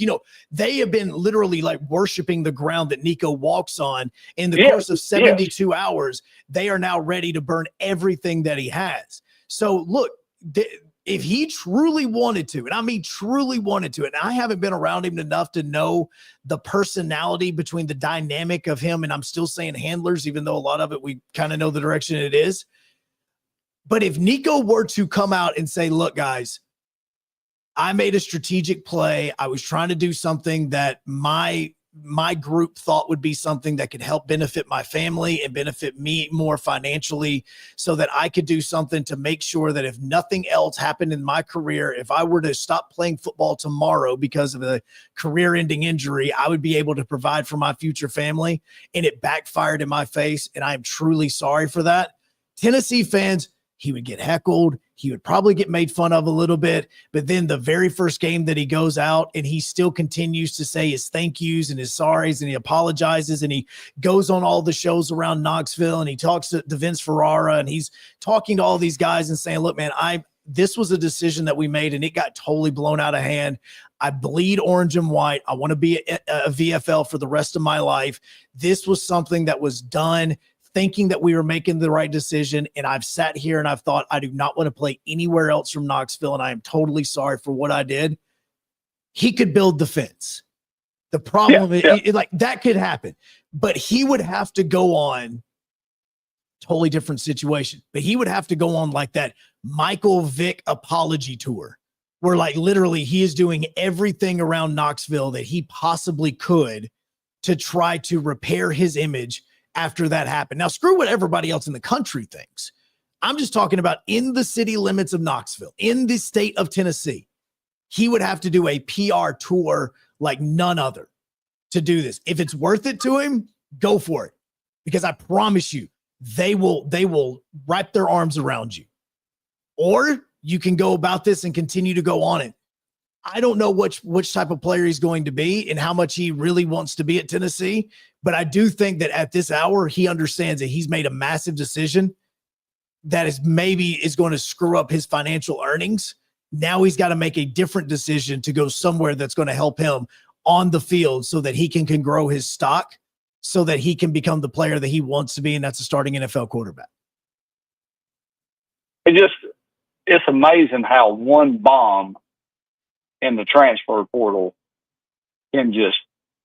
they have been literally like worshiping the ground that Nico walks on in the course of 72 hours. They are now ready to burn everything that he has. So look, if he truly wanted to, and I mean truly wanted to, and I haven't been around him enough to know the personality between the dynamic of him, and I'm still saying handlers, even though a lot of it we kind of know the direction it is. But if Nico were to come out and say, look, guys, I made a strategic play. I was trying to do something that my my group thought would be something that could help benefit my family and benefit me more financially, so that I could do something to make sure that if nothing else happened in my career, if I were to stop playing football tomorrow because of a career-ending injury, I would be able to provide for my future family. And it backfired in my face, and I am truly sorry for that. Tennessee fans, he would get heckled. He would probably get made fun of a little bit. But then the very first game that he goes out and he still continues to say his thank yous and his sorries, and he apologizes, and he goes on all the shows around Knoxville, and he talks to Vince Ferrara, and he's talking to all these guys and saying, look, man, this was a decision that we made, and it got totally blown out of hand. I bleed orange and white. I want to be a VFL for the rest of my life. This was something that was done thinking that we were making the right decision. And I've sat here and I've thought, I do not want to play anywhere else from Knoxville, and I am totally sorry for what I did. He could build the fence. The problem is like that could happen, but he would have to go on totally different situation, but he would have to go on like that Michael Vick apology tour, where like literally he is doing everything around Knoxville that he possibly could to try to repair his image after that happened. Now, screw what everybody else in the country thinks. I'm just talking about in the city limits of Knoxville, in the state of Tennessee. He would have to do a PR tour like none other to do this. If it's worth it to him, go for it. Because I promise you, they will wrap their arms around you. Or you can go about this and continue to go on it. I don't know which type of player he's going to be and how much he really wants to be at Tennessee, but I do think that at this hour, he understands that he's made a massive decision that is going to screw up his financial earnings. Now he's got to make a different decision to go somewhere that's going to help him on the field so that he can grow his stock, so that he can become the player that he wants to be, and that's a starting NFL quarterback. It's amazing how one bomb in the transfer portal can just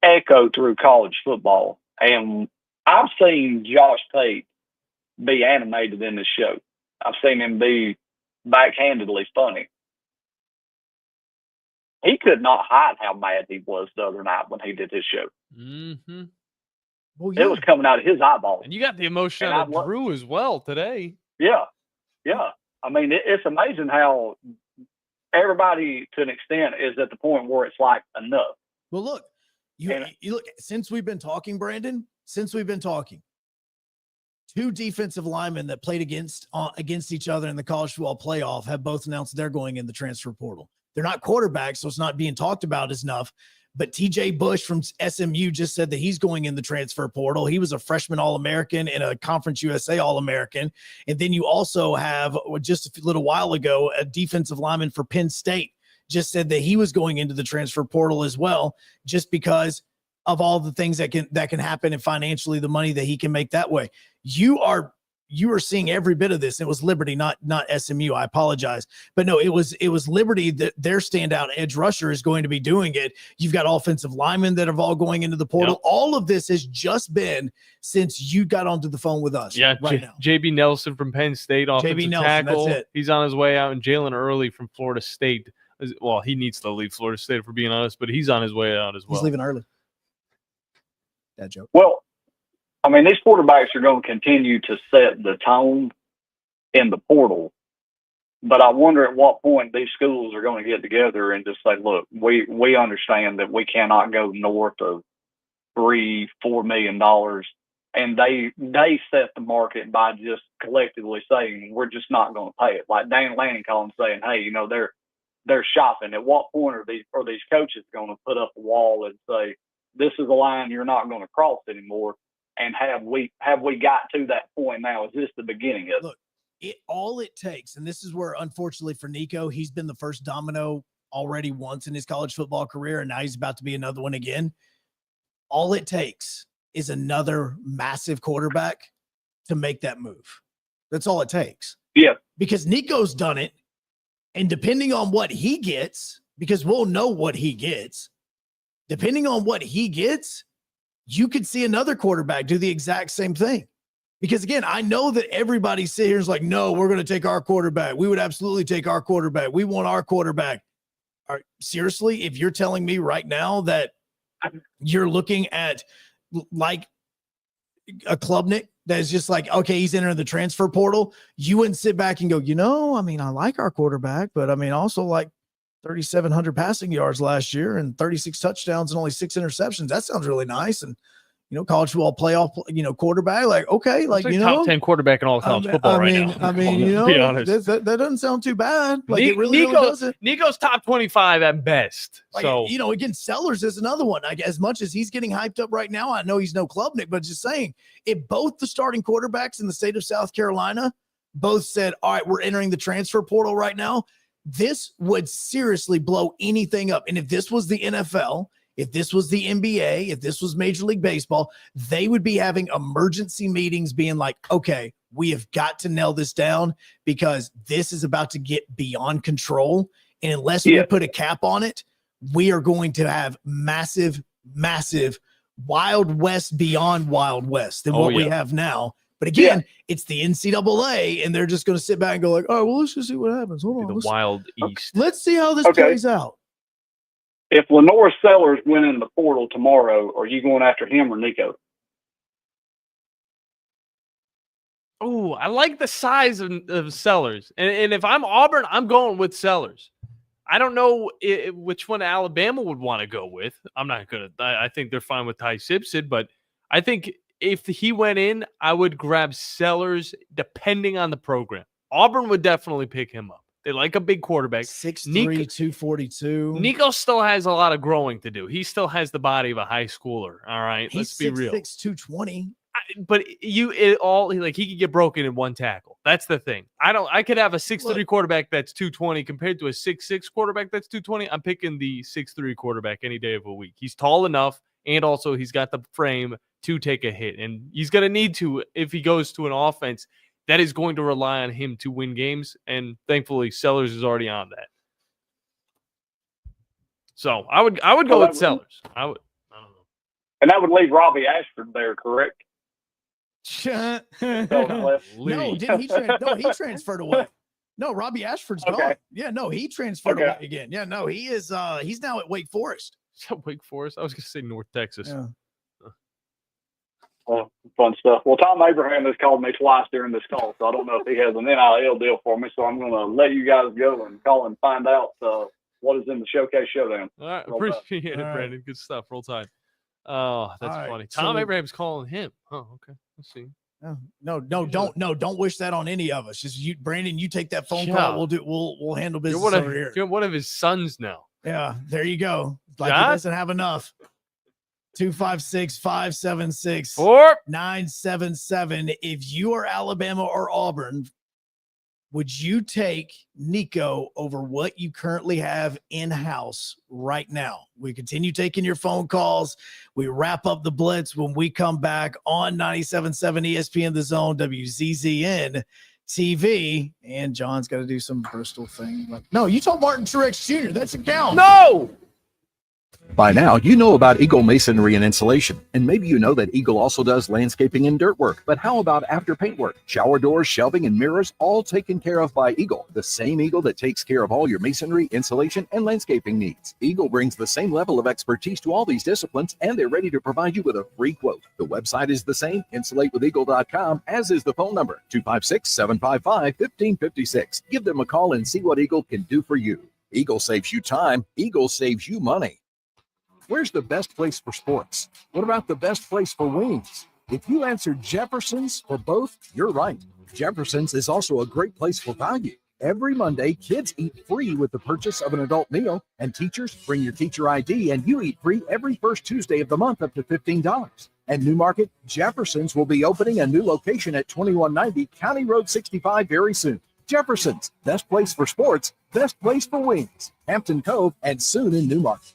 echo through college football. And I've seen Josh Tate be animated in this show. I've seen him be backhandedly funny. He could not hide how mad he was the other night when he did his show. Mm-hmm. Well, It was coming out of his eyeballs. And you got the emotion out of Drew as well today. Yeah. Yeah. I mean, it's amazing how everybody, to an extent, is at the point where it's like enough. Well, look, you look, since we've been talking, Brandon, two defensive linemen that played against each other in the college football playoff have both announced they're going in the transfer portal. They're not quarterbacks, so it's not being talked about as enough. But TJ Bush from SMU just said that he's going in the transfer portal. He was a freshman All-American and a Conference USA All-American. And then you also have, just a little while ago, a defensive lineman for Penn State just said that he was going into the transfer portal as well, just because of all the things that can happen, and financially the money that he can make that way. You are seeing every bit of this. It was Liberty, not SMU. I apologize. But no, it was Liberty that their standout edge rusher is going to be doing it. You've got offensive linemen that are all going into the portal. Yep. All of this has just been since you got onto the phone with us. Yeah, right now. JB Nelson from Penn State, offensive tackle. That's it. He's on his way out, and Jalen Early from Florida State. Well, he needs to leave Florida State, for being honest, but he's on his way out as well. He's leaving early. That joke. Well, I mean, these quarterbacks are going to continue to set the tone in the portal, but I wonder at what point these schools are going to get together and just say, look, we understand that we cannot go north of $3-4 million. And they set the market by just collectively saying, we're just not going to pay it. Like Dan Lanning calling saying, hey, they're shopping. At what point are these coaches going to put up a wall and say, this is a line you're not going to cross anymore? And have we got to that point now? Is this the beginning of it? All it takes, and this is where, unfortunately for Nico, he's been the first domino already once in his college football career, and now he's about to be another one again. All it takes is another massive quarterback to make that move. That's all it takes. Yeah. Because Nico's done it, and depending on what he gets, because we'll know what he gets, depending on what he gets, you could see another quarterback do the exact same thing. Because again, I know that everybody sit here and is like, no, we're going to take our quarterback. We would absolutely take our quarterback. We want our quarterback. Seriously, if you're telling me right now that you're looking at like a Klubnik that's just like, okay, he's entering the transfer portal. You wouldn't sit back and go, I mean, I like our quarterback, but I mean, also like 3,700 passing yards last year and 36 touchdowns and only 6 interceptions. That sounds really nice. And, college football playoff, quarterback, like, okay, like, top 10 quarterback in all college football right now. Be honest. That doesn't sound too bad. Like, it really doesn't. Nico's top 25 at best. Like, so, again, Sellers is another one. Like, as much as he's getting hyped up right now, I know he's no Klubnik, but just saying, if both the starting quarterbacks in the state of South Carolina both said, all right, we're entering the transfer portal right now, this would seriously blow anything up. And if this was the NFL, if this was the NBA, if this was Major League Baseball, they would be having emergency meetings being like, okay, we have got to nail this down because this is about to get beyond control. And unless we put a cap on it, we are going to have massive, massive Wild West beyond Wild West than what we have now. But again, it's the NCAA, and they're just going to sit back and go like, oh, well, let's just see what happens. Hold on. The Wild East. Let's see how this plays out. If Lenore Sellers went in the portal tomorrow, are you going after him or Nico? Oh, I like the size of Sellers. And if I'm Auburn, I'm going with Sellers. I don't know which one Alabama would want to go with. I'm not going to. I think they're fine with Ty Simpson, but I think if he went in, I would grab Sellers depending on the program. Auburn would definitely pick him up. They like a big quarterback. 6'3", 242. Nico still has a lot of growing to do. He still has the body of a high schooler. All right, let's be real. 6'6", 220. But he could get broken in one tackle. That's the thing. I could have a 6'3" quarterback that's 220 compared to a 6'6" quarterback that's 220. I'm picking the 6'3" quarterback any day of the week. He's tall enough, and also he's got the frame to take a hit. And he's going to need to if he goes to an offense that is going to rely on him to win games. And thankfully, Sellers is already on that. So I would go with Sellers. I don't know. And that would leave Robbie Ashford there, correct? No, didn't he? He transferred away. No, Robbie Ashford's gone. Yeah, no, he transferred away again. Yeah, no, he is. He's now at Wake Forest. Wake Forest? I was going to say North Texas. Yeah. Fun stuff. Well, Tom Abraham has called me twice during this call, so I don't know if he has an NIL deal for me. So I'm going to let you guys go and call and find out what is in the Showcase Showdown. All right, appreciate it, Brandon. Good stuff. Roll Tide. Oh, that's funny. Tom Abraham's calling him. Oh, okay. Let's see. Don't wish that on any of us. Just you, Brandon. You take that phone call. We'll handle business over here. You're one of his sons now. Yeah, there you go. Like he doesn't have enough. 256-576-977. If you are Alabama or Auburn, would you take Nico over what you currently have in-house right now? We continue taking your phone calls. We wrap up the Blitz when we come back on 97.7 ESPN The Zone, WZZN TV. And John's got to do some Bristol thing. No, you told Martin Truex Jr. That's a count. No! By now, you know about Eagle Masonry and Insulation, and maybe you know that Eagle also does landscaping and dirt work. But how about after paint work? Shower doors, shelving, and mirrors, all taken care of by Eagle, the same Eagle that takes care of all your masonry, insulation, and landscaping needs. Eagle brings the same level of expertise to all these disciplines, and they're ready to provide you with a free quote. The website is the same, insulatewitheagle.com, as is the phone number, 256-755-1556. Give them a call and see what Eagle can do for you. Eagle saves you time. Eagle saves you money. Where's the best place for sports? What about the best place for wings? If you answered Jefferson's for both, you're right. Jefferson's is also a great place for value. Every Monday, kids eat free with the purchase of an adult meal, and teachers bring your teacher ID, and you eat free every first Tuesday of the month up to $15. And New Market, Jefferson's will be opening a new location at 2190 County Road 65 very soon. Jefferson's, best place for sports, best place for wings. Hampton Cove, and soon in New Market.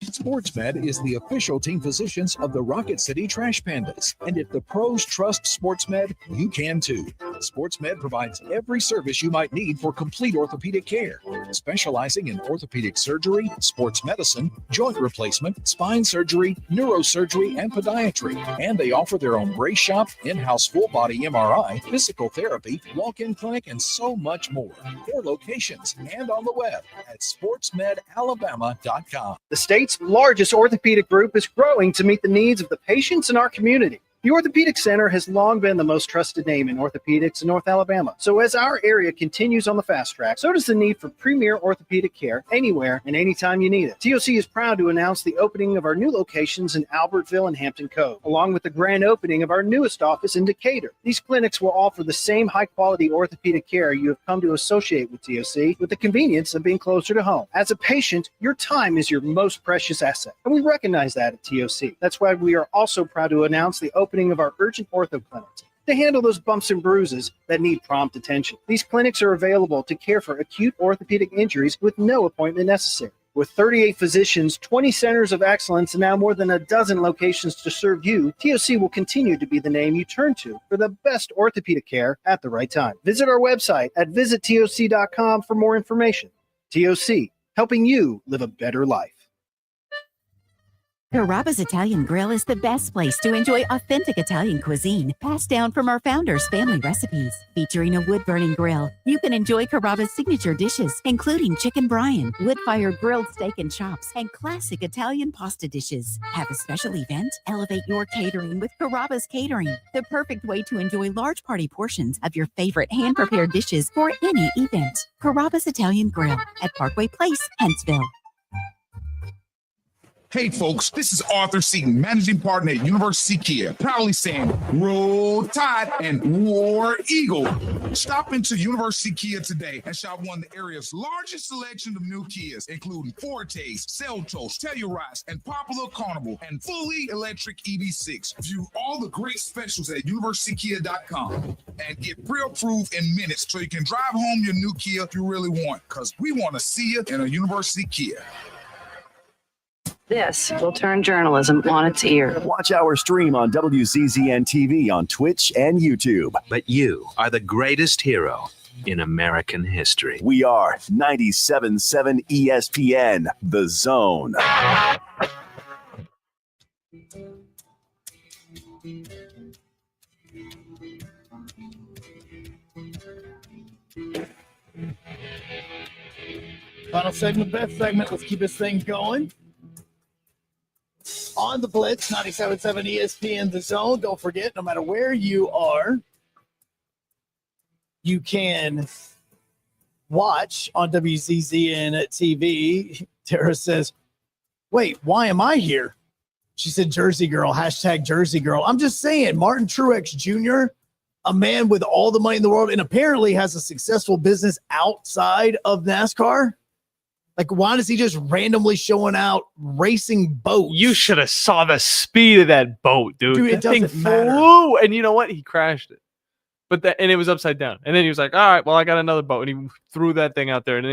SportsMed is the official team physicians of the Rocket City Trash Pandas. And if the pros trust SportsMed, you can too. SportsMed provides every service you might need for complete orthopedic care, specializing in orthopedic surgery, sports medicine, joint replacement, spine surgery, neurosurgery, and podiatry. And they offer their own brace shop, in-house full-body MRI, physical therapy, walk-in clinic, and so much more. 4 locations and on the web at sportsmedalabama.com. The state's largest orthopedic group is growing to meet the needs of the patients in our community. The Orthopedic Center has long been the most trusted name in orthopedics in North Alabama. So as our area continues on the fast track, so does the need for premier orthopedic care anywhere and anytime you need it. TOC is proud to announce the opening of our new locations in Albertville and Hampton Cove, along with the grand opening of our newest office in Decatur. These clinics will offer the same high-quality orthopedic care you have come to associate with TOC, with the convenience of being closer to home. As a patient, your time is your most precious asset, and we recognize that at TOC. That's why we are also proud to announce the opening of our urgent ortho clinics to handle those bumps and bruises that need prompt attention. These clinics are available to care for acute orthopedic injuries with no appointment necessary. With 38 physicians, 20 centers of excellence, and now more than a dozen locations to serve you, TOC will continue to be the name you turn to for the best orthopedic care at the right time. Visit our website at visittoc.com for more information. TOC, helping you live a better life. Carrabba's Italian Grill is the best place to enjoy authentic Italian cuisine, passed down from our founders' family recipes. Featuring a wood-burning grill, you can enjoy Carrabba's signature dishes, including chicken brine, wood-fired grilled steak and chops, and classic Italian pasta dishes. Have a special event? Elevate your catering with Carrabba's Catering, the perfect way to enjoy large party portions of your favorite hand-prepared dishes for any event. Carrabba's Italian Grill at Parkway Place, Huntsville. Hey folks, this is Arthur Seaton, managing partner at University Kia, proudly saying Roll Tide and War Eagle. Stop into University Kia today and shop one of the area's largest selection of new Kias, including Fortes, Seltos, Telluride, and Popular Carnival, and fully electric EV6. View all the great specials at universitykia.com and get pre-approved in minutes so you can drive home your new Kia you really want, because we want to see you in a University Kia. This will turn journalism on its ear. Watch our stream on WZZN TV on Twitch and YouTube. But you are the greatest hero in American history. We are 97.7 ESPN, The Zone. Final segment, best segment. Let's keep this thing going. On the Blitz, 97.7 ESPN, The Zone. Don't forget, no matter where you are, you can watch on WZZN TV. Tara says, wait, why am I here? She said, Jersey Girl, hashtag Jersey Girl. I'm just saying, Martin Truex Jr., a man with all the money in the world and apparently has a successful business outside of NASCAR. Like, why is he just randomly showing out racing boats? You should have saw the speed of that boat, dude. Dude, it that thing doesn't matter. flew, and you know what? He crashed it. And it was upside down. And then he was like, all right, well, I got another boat. And he threw that thing out there. And then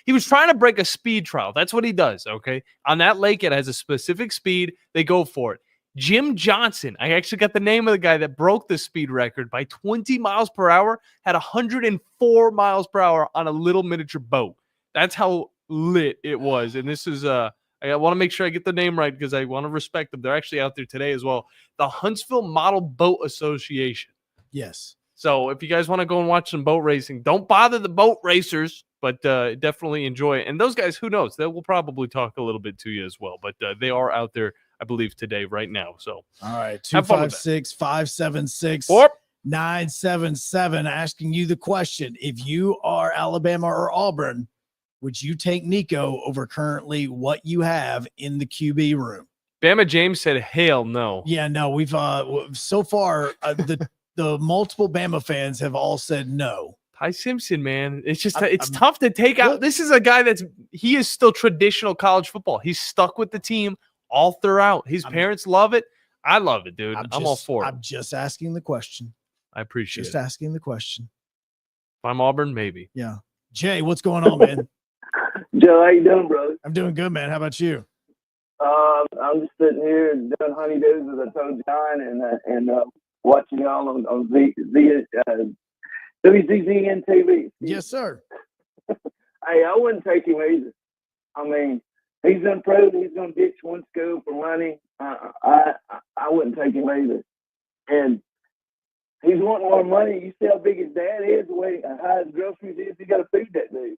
he was trying to break a speed trial. That's what he does, okay? On that lake, it has a specific speed. They go for it. Jim Johnson, I actually got the name of the guy that broke the speed record by 20 miles per hour, had 104 miles per hour on a little miniature boat. That's how lit it was. And this is I want to make sure I get the name right because I want to respect them. They're actually out there today as well. The Huntsville Model Boat Association. Yes. So if you guys want to go and watch some boat racing, don't bother the boat racers, but definitely enjoy it. And those guys, who knows, they will probably talk a little bit to you as well. But they are out there, I believe, today, right now. So all right, 256-576-977, asking you the question: if you are Alabama or Auburn, would you take Nico over currently what you have in the QB room? Bama James said, hell no. Yeah, no, we've so far the multiple Bama fans have all said no. Ty Simpson, man, it's just it's tough to take out. This is a guy he is still traditional college football. He's stuck with the team all throughout. His parents love it. I love it, dude. I'm all for it. I'm just asking the question. I appreciate it. Just asking the question. If I'm Auburn, maybe. Yeah. Jay, what's going on, man? Joe, how you doing, brother? I'm doing good, man. How about you? I'm just sitting here doing honeydews, as I told John, and watching y'all on WZZN TV. Yes, sir. Hey, I wouldn't take him either. I mean, he's done proved he's going to ditch one school for money. I wouldn't take him either. And he's wanting more money. You see how big his dad is, the way high his groceries is. You got to feed that dude.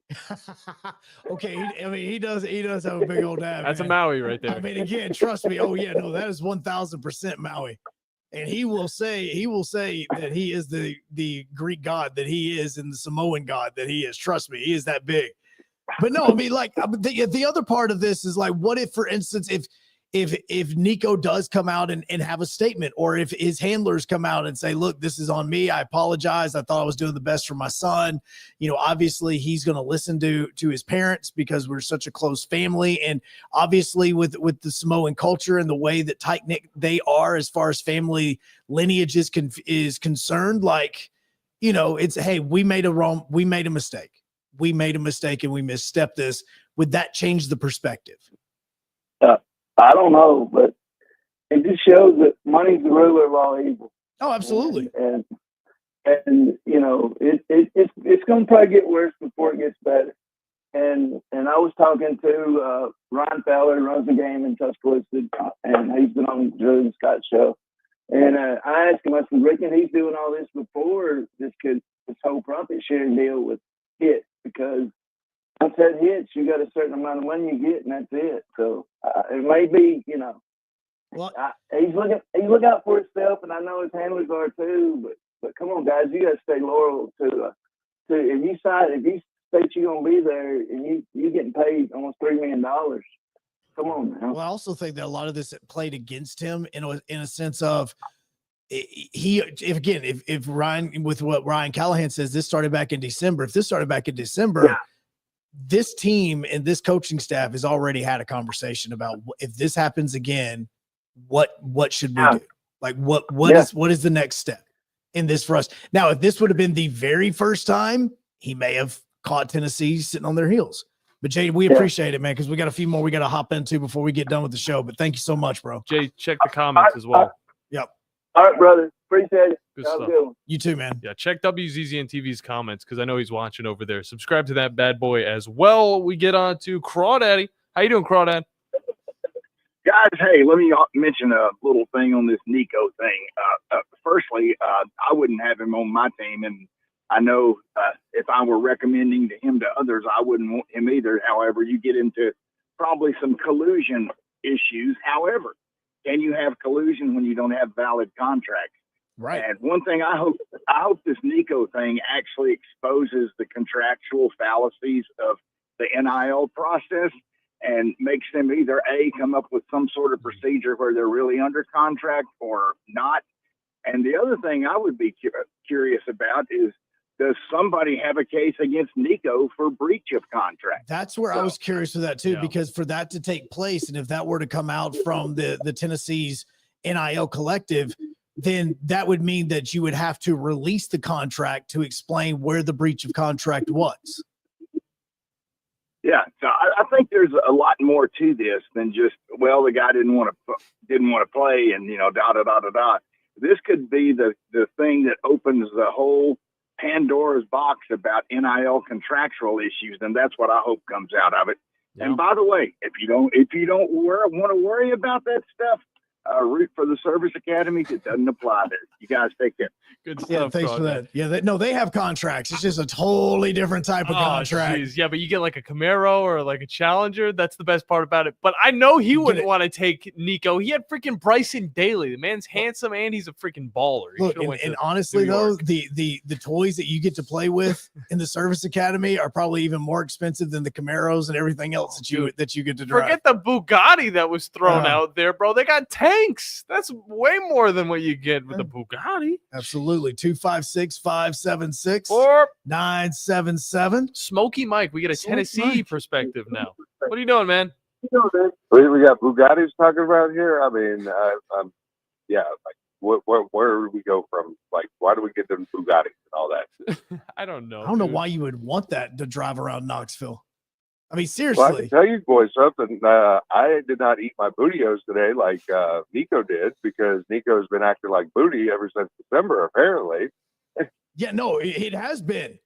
Okay, he does have a big old dad. That's man. a Maui right there. I mean, again, trust me. Oh yeah, no, that is 1,000% Maui. And he will say that he is the Greek god that he is and the Samoan god that he is. Trust me, he is that big. But no, I mean, like the other part of this is like, what if, for instance, if Nico does come out and have a statement, or if his handlers come out and say, look, this is on me. I apologize. I thought I was doing the best for my son. You know, obviously he's going to listen to his parents because we're such a close family. And obviously with the Samoan culture and the way that tight-knit they are as far as family lineage is concerned, like, you know, it's, hey, we made a mistake. We made a mistake and we misstepped this. Would that change the perspective? I don't know, but it just shows that money's the ruler of all evil. Oh, absolutely. And you know, it's going to probably get worse before it gets better. And I was talking to Ryan Fowler, who runs the game in Tuscaloosa, and he's been on Drew and Scott's show. And I asked him, I said, reckon he's doing all this before this whole profit sharing deal with hit, because once that hits, you got a certain amount of money you get, and that's it. So it may be, you know, he's looking out for himself, and I know his handlers are too. But come on, guys, you got to stay loyal to if you state you're gonna be there, and you getting paid almost $3 million. Come on, man. Well, I also think that a lot of this played against him in a sense of if Ryan, with what Ryan Callahan says, this started back in December. If this started back in December, this team and this coaching staff has already had a conversation about, if this happens again, what should we do? Like what is the next step in this for us? Now, if this would have been the very first time, he may have caught Tennessee sitting on their heels. But Jay, we appreciate it, man, because we got a few more we got to hop into before we get done with the show. But thank you so much, bro. Jay, check the comments as well. Yep. All right, brother. Appreciate it. Good Have a stuff. good one. You too, man. Yeah, check WZZN TV's comments because I know he's watching over there. Subscribe to that bad boy as well. We get on to Crawdaddy. How you doing, Crawdad? Guys, hey, let me mention a little thing on this Nico thing. Firstly, I wouldn't have him on my team, and I know if I were recommending him to others, I wouldn't want him either. However, you get into probably some collusion issues. However, can you have collusion when you don't have valid contracts? Right. And one thing I hope this Nico thing actually exposes the contractual fallacies of the NIL process and makes them either come up with some sort of procedure where they're really under contract or not. And the other thing I would be curious about is, does somebody have a case against Nico for breach of contract? That's where I was curious with that too, because for that to take place, and if that were to come out from the Tennessee's NIL collective, then that would mean that you would have to release the contract to explain where the breach of contract was. Yeah, so I think there's a lot more to this than just, well, the guy didn't want to play, and da da da da da. This could be the thing that opens the whole Pandora's box about NIL contractual issues, and that's what I hope comes out of it. Yeah. And by the way, if you don't want to worry about that stuff, root for the Service Academy. It doesn't apply there. You guys take care. Good stuff. Yeah, thanks for that. Yeah, they have contracts. It's just a totally different type of contract. Geez. Yeah, but you get like a Camaro or like a Challenger. That's the best part about it. But I know he wouldn't want to take Nico. He had freaking Bryson Daly. The man's handsome and he's a freaking baller. Look, and honestly though, the toys that you get to play with in the Service Academy are probably even more expensive than the Camaros and everything else that you get to drive. Forget the Bugatti that was thrown out there, bro. They got tanks. That's way more than what you get with the Bugatti. Absolutely. 256-576 977. Smoky Mike. We get a Tennessee perspective now. What are you doing, man? We got Bugattis talking about here. I mean, where do we go from? Like, why do we get them Bugattis and all that? I don't know. I don't know why you would want that to drive around Knoxville. I mean, seriously. Well, I can tell you boys something. I did not eat my bootios today like Nico did, because Nico's been acting like booty ever since December, apparently. Yeah, no, it has been.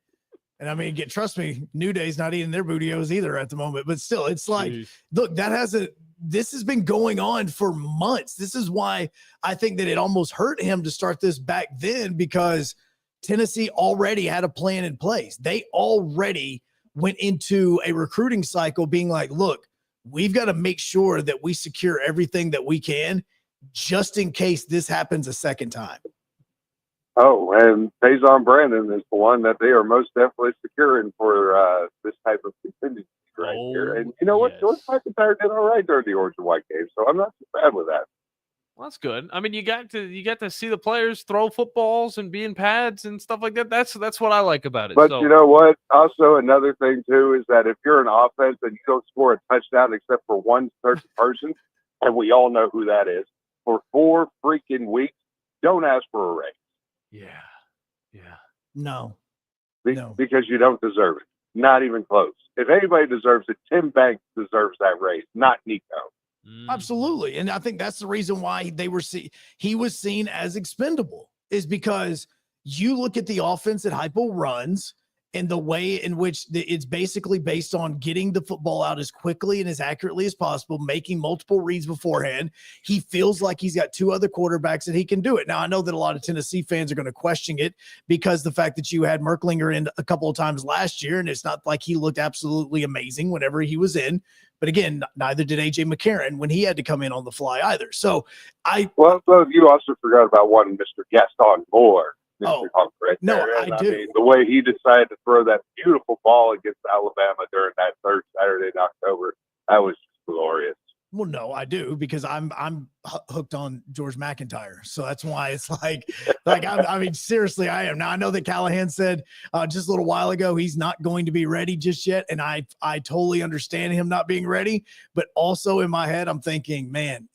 And I mean, trust me, New Day's not eating their bootios either at the moment. But still, it's like, look, this has been going on for months. This is why I think that it almost hurt him to start this back then, because Tennessee already had a plan in place. They already went into a recruiting cycle being like, look, we've got to make sure that we secure everything that we can just in case this happens a second time. Oh, and Faison Brandon is the one that they are most definitely securing for this type of contingency right here. And you know what? George McIntyre did all right during the orange and white game, so I'm not too bad with that. Well, that's good. I mean, you got to see the players throw footballs and be in pads and stuff like that. That's what I like about it. But you know what? Also, another thing too is that if you're an offense and you don't score a touchdown except for one certain person, and we all know who that is, for 4 freaking weeks, don't ask for a raise. No. Because you don't deserve it. Not even close. If anybody deserves it, Tim Banks deserves that raise, not Nico. Absolutely. And I think that's the reason why he was seen as expendable, is because you look at the offense that Heupel runs and the way in which it's basically based on getting the football out as quickly and as accurately as possible, making multiple reads beforehand. He feels like he's got 2 other quarterbacks that he can do it. Now, I know that a lot of Tennessee fans are going to question it because the fact that you had Merklinger in a couple of times last year, and it's not like he looked absolutely amazing whenever he was in. But again, neither did A.J. McCarron when he had to come in on the fly either. So Well, you also forgot about one Mr. Gaston Moore. Mr. Hunk right no, there. I do. mean, the way he decided to throw that beautiful ball against Alabama during that third Saturday in October, that was glorious. Well, no, I do, because I'm hooked on George McIntyre. So that's why it's like I mean, seriously, I am. Now, I know that Callahan said just a little while ago he's not going to be ready just yet. And I totally understand him not being ready. But also in my head, I'm thinking, man,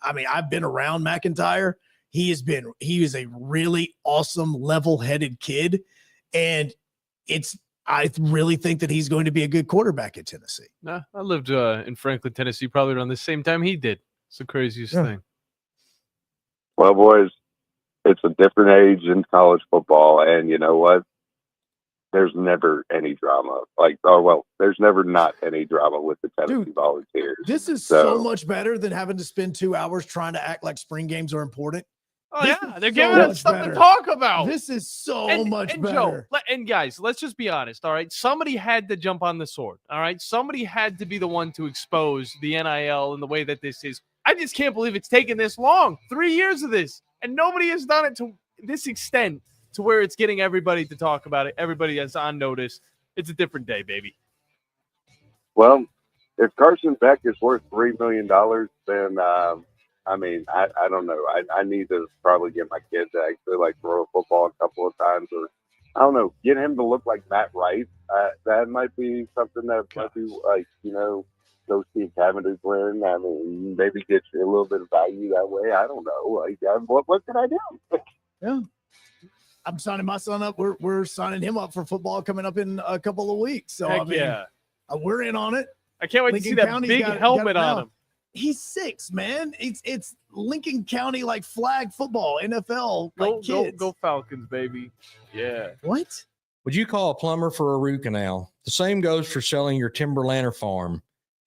I've been around McIntyre. He is a really awesome, level-headed kid. And I really think that he's going to be a good quarterback at Tennessee. Nah, I lived in Franklin, Tennessee, probably around the same time he did. It's the craziest thing. Well, boys, it's a different age in college football. And you know what? There's never any drama. There's never not any drama with the Tennessee Volunteers. This is so much better than having to spend 2 hours trying to act like spring games are important. Oh, yeah. They're giving us stuff to talk about. This is so much better. Joe, and guys, let's just be honest, all right? Somebody had to jump on the sword, all right? Somebody had to be the one to expose the NIL and the way that this is. I just can't believe it's taken this long. 3 years of this, and nobody has done it to this extent to where it's getting everybody to talk about it. Everybody is on notice. It's a different day, baby. Well, if Carson Beck is worth $3 million, then I mean, I don't know. I need to probably get my kid to actually throw a football a couple of times, or I don't know, get him to look like Matt Rice. That might be something that might be go see Cavendish win. I mean, maybe get you a little bit of value that way. I don't know. What can I do? Yeah. I'm signing my son up. We're signing him up for football coming up in a couple of weeks. So Heck yeah. We're in on it. I can't wait to see that big helmet on him. He's 6, man. It's Lincoln County flag football, NFL. Go Falcons, baby. Yeah. What? Would you call a plumber for a root canal? The same goes for selling your timberland or farm.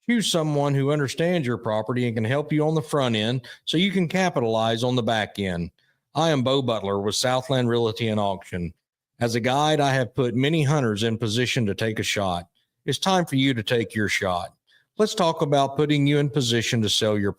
Choose someone who understands your property and can help you on the front end so you can capitalize on the back end. I am Bo Butler with Southland Realty and Auction. As a guide, I have put many hunters in position to take a shot. It's time for you to take your shot. Let's talk about putting you in position to sell your